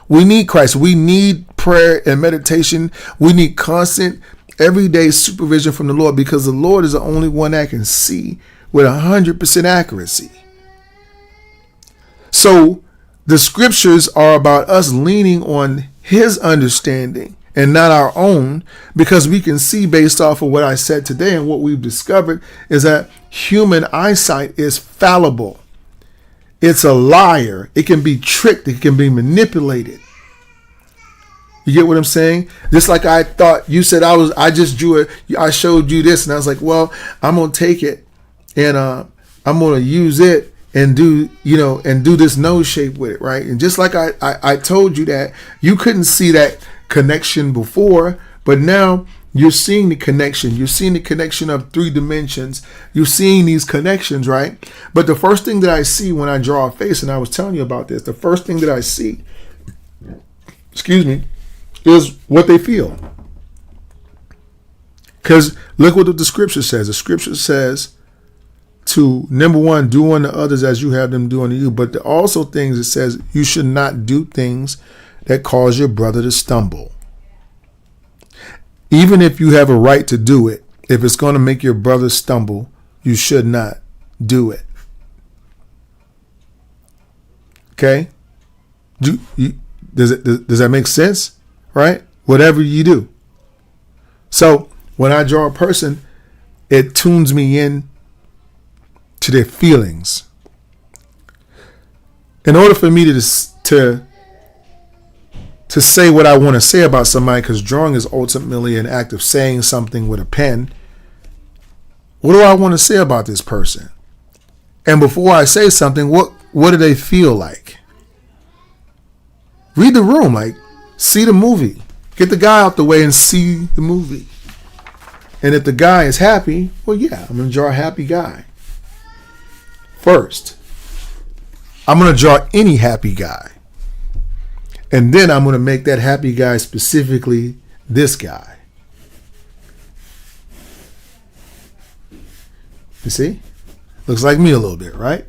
We need Christ. We need prayer and meditation. We need constant, everyday supervision from the Lord, because the Lord is the only one that can see with 100% accuracy. So the scriptures are about us leaning on his understanding and not our own, because we can see based off of what I said today and what we've discovered is that human eyesight is fallible. It's a liar. It can be tricked. It can be manipulated. You get what I'm saying? Just like I thought you said I just drew it. I showed you this and I was like, well, I'm going to take it and I'm going to use it and do this nose shape with it, right? And just like I told you that you couldn't see that connection before, but now you're seeing the connection. You're seeing the connection of 3 dimensions. You're seeing these connections, right? But the first thing that I see when I draw a face, and I was telling you about this, the first thing that I see, is what they feel. Because look what the scripture says. The scripture says to, number one, do unto others as you have them do unto you. But also things it says you should not do things that cause your brother to stumble. Even if you have a right to do it, if it's going to make your brother stumble, you should not do it. Okay? Does that make sense? Right? Whatever you do. So when I draw a person, it tunes me in to their feelings. In order for me to to say what I want to say about somebody, because drawing is ultimately an act of saying something with a pen. What do I want to say about this person? And before I say something, what do they feel like? Read the room, like see the movie. Get the guy out the way and see the movie. And if the guy is happy, well, yeah, I'm going to draw a happy guy. First, I'm going to draw any happy guy. And then I'm going to make that happy guy specifically this guy. You see? Looks like me a little bit, right?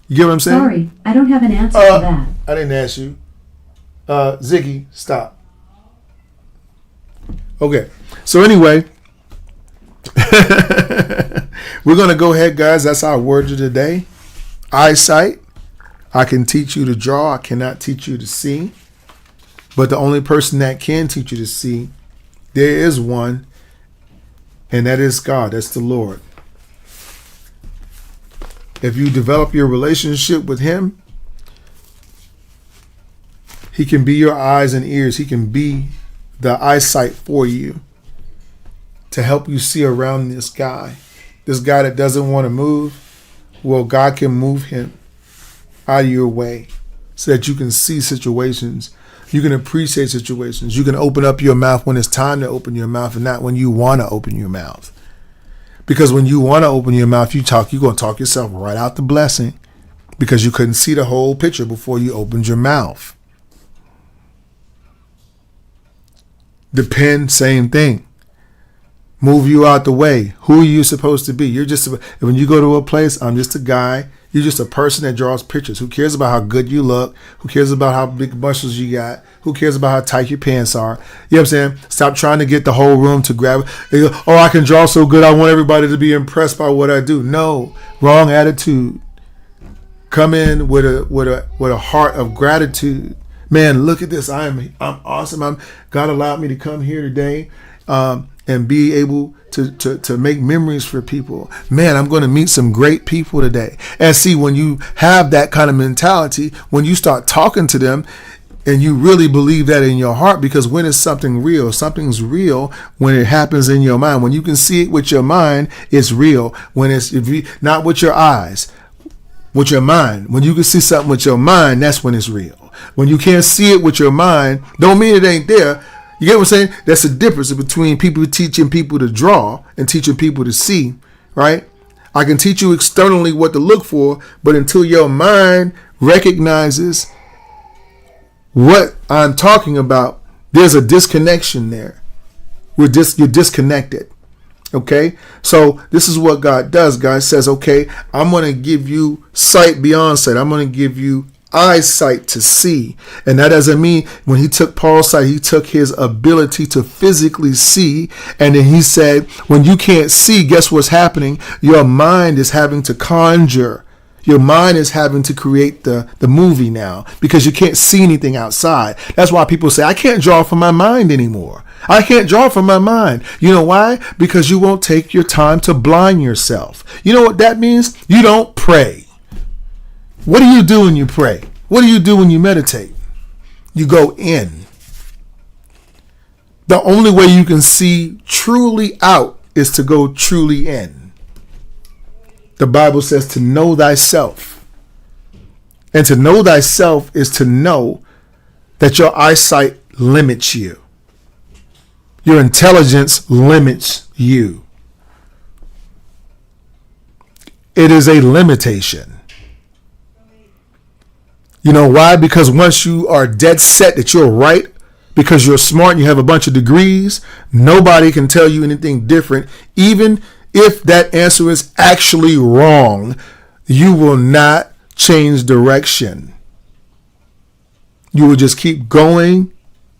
You get what I'm saying? Sorry, I don't have an answer for that. I didn't ask you. Ziggy, stop. Okay. So anyway, we're going to go ahead, guys. That's our word of the day. Eyesight. I can teach you to draw. I cannot teach you to see. But the only person that can teach you to see, there is one, and that is God. That's the Lord. If you develop your relationship with him, he can be your eyes and ears. He can be the eyesight for you to help you see around this guy that doesn't want to move. Well, God can move him out of your way so that you can see situations. You can appreciate situations. You can open up your mouth when it's time to open your mouth and not when you want to open your mouth. Because when you want to open your mouth, you're going to talk yourself right out the blessing because you couldn't see the whole picture before you opened your mouth. The pen, same thing. Move you out the way. Who are you supposed to be? You're just, when you go to a place, I'm just a guy. You're just a person that draws pictures. Who cares about how good you look? Who cares about how big muscles you got? Who cares about how tight your pants are? You know what I'm saying? Stop trying to get the whole room to grab it. Oh, I can draw so good. I want everybody to be impressed by what I do. No, wrong attitude. Come in with a heart of gratitude. Man, look at this. I'm awesome. God allowed me to come here today and be able to make memories for people. Man, I'm going to meet some great people today. And see, when you have that kind of mentality, when you start talking to them and you really believe that in your heart, because when it's something real, something's real when it happens in your mind. When you can see it with your mind, it's real. When it's not with your eyes, with your mind. When you can see something with your mind, that's when it's real. When you can't see it with your mind, don't mean it ain't there. You get what I'm saying? That's the difference between people teaching people to draw and teaching people to see, right? I can teach you externally what to look for, but until your mind recognizes what I'm talking about, there's a disconnection there. You're disconnected. Okay? So this is what God does. God says, okay, I'm going to give you sight beyond sight. I'm going to give you eyesight to see. And that doesn't mean when he took Paul's sight, he took his ability to physically see. And then he said, when you can't see, guess what's happening? Your mind is having to conjure. Your mind is having to create the movie now because you can't see anything outside. That's why people say, I can't draw from my mind anymore. I can't draw from my mind. You know why? Because you won't take your time to blind yourself. You know what that means? You don't pray. What do you do when you pray? What do you do when you meditate? You go in. The only way you can see truly out is to go truly in. The Bible says to know thyself. And to know thyself is to know that your eyesight limits you. Your intelligence limits you. It is a limitation. You know why? Because once you are dead set that you're right, because you're smart and you have a bunch of degrees, nobody can tell you anything different. Even if that answer is actually wrong, you will not change direction. You will just keep going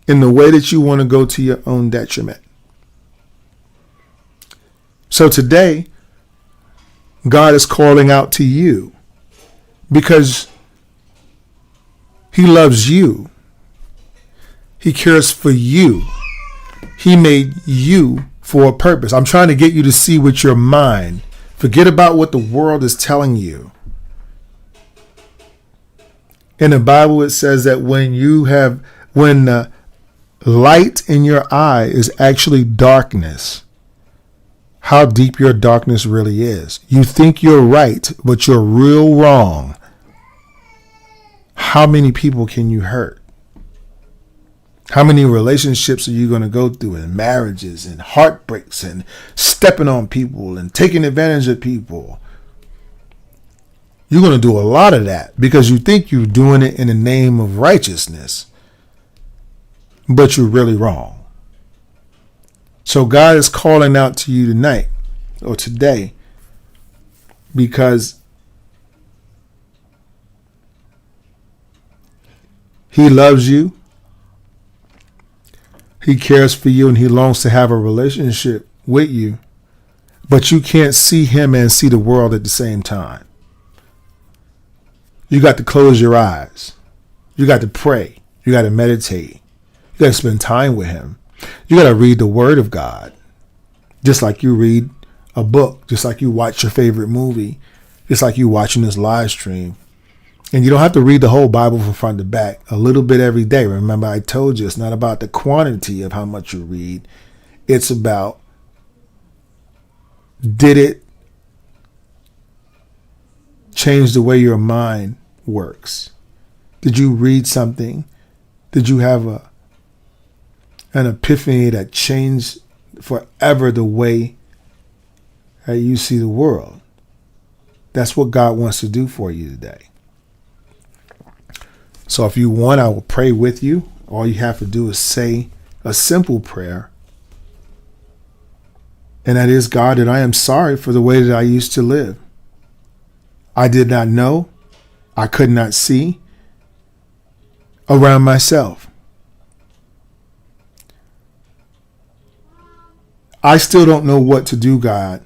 in the way that you want to go to your own detriment. So today, God is calling out to you because he loves you. He cares for you. He made you for a purpose. I'm trying to get you to see with your mind. Forget about what the world is telling you. In the Bible, it says that when the light in your eye is actually darkness, how deep your darkness really is. You think you're right, but you're real wrong. How many people can you hurt? How many relationships are you going to go through, and marriages and heartbreaks and stepping on people and taking advantage of people? You're going to do a lot of that because you think you're doing it in the name of righteousness, but you're really wrong. So God is calling out to you tonight or today because He loves you. He cares for you and He longs to have a relationship with you, but you can't see Him and see the world at the same time. You got to close your eyes. You got to pray. You got to meditate. You got to spend time with Him. You got to read the Word of God, just like you read a book, just like you watch your favorite movie, just like you watching this live stream. And you don't have to read the whole Bible from front to back, a little bit every day. Remember, I told you it's not about the quantity of how much you read. It's about, did it change the way your mind works? Did you read something? Did you have an epiphany that changed forever the way that you see the world? That's what God wants to do for you today. So if you want, I will pray with you. All you have to do is say a simple prayer. And that is, God, that I am sorry for the way that I used to live. I did not know. I could not see around myself. I still don't know what to do, God.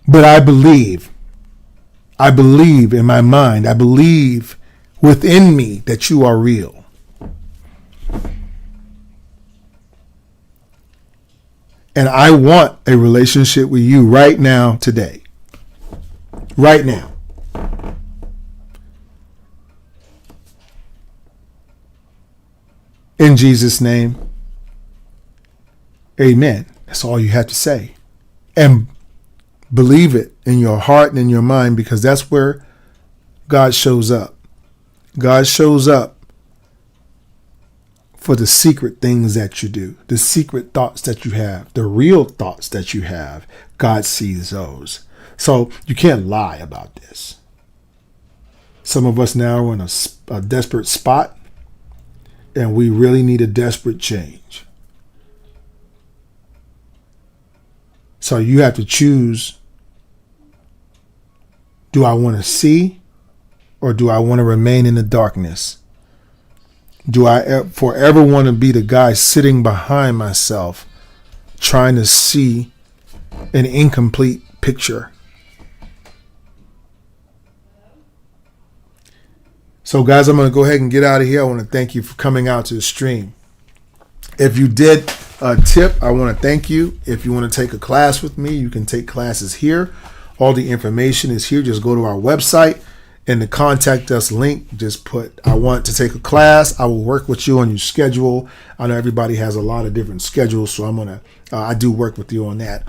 But I believe in my mind, I believe within me that you are real. And I want a relationship with you right now, today. Right now. In Jesus' name, amen. That's all you have to say. And believe it in your heart and in your mind, because that's where God shows up. God shows up for the secret things that you do, the secret thoughts that you have, the real thoughts that you have. God sees those. So you can't lie about this. Some of us now are in a desperate spot, and we really need a desperate change. So you have to choose. Do I want to see, or do I want to remain in the darkness? Do I forever want to be the guy sitting behind myself trying to see an incomplete picture? So guys, I'm going to go ahead and get out of here. I want to thank you for coming out to the stream. If you did a tip, I want to thank you. If you want to take a class with me, you can take classes here. All the information is here. Just go to our website. In the contact us link, just put, I want to take a class. I will work with you on your schedule. I know everybody has a lot of different schedules, so I do work with you on that.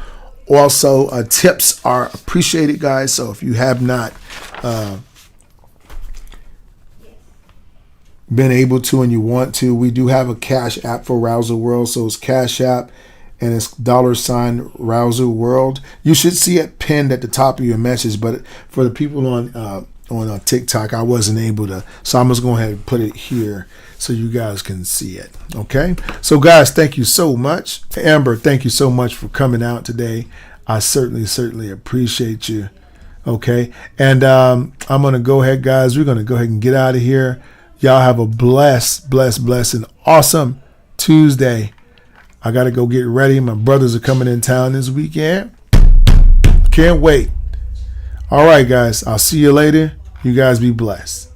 Also, tips are appreciated, guys. So if you have not been able to and you want to, we do have a Cash App for Rouser World. So it's Cash App and it's $ Rouser World. You should see it pinned at the top of your message, but for the people on TikTok, I wasn't able to, so I'm just going ahead and put it here so you guys can see it. Okay, so guys, thank you so much. Amber, thank you so much for coming out today. I certainly appreciate you. Okay, and I'm gonna go ahead, guys, we're gonna go ahead and get out of here. Y'all have a blessed and awesome Tuesday. I gotta go get ready. My brothers are coming in town this weekend. Can't wait. All right, guys. I'll see you later. You guys be blessed.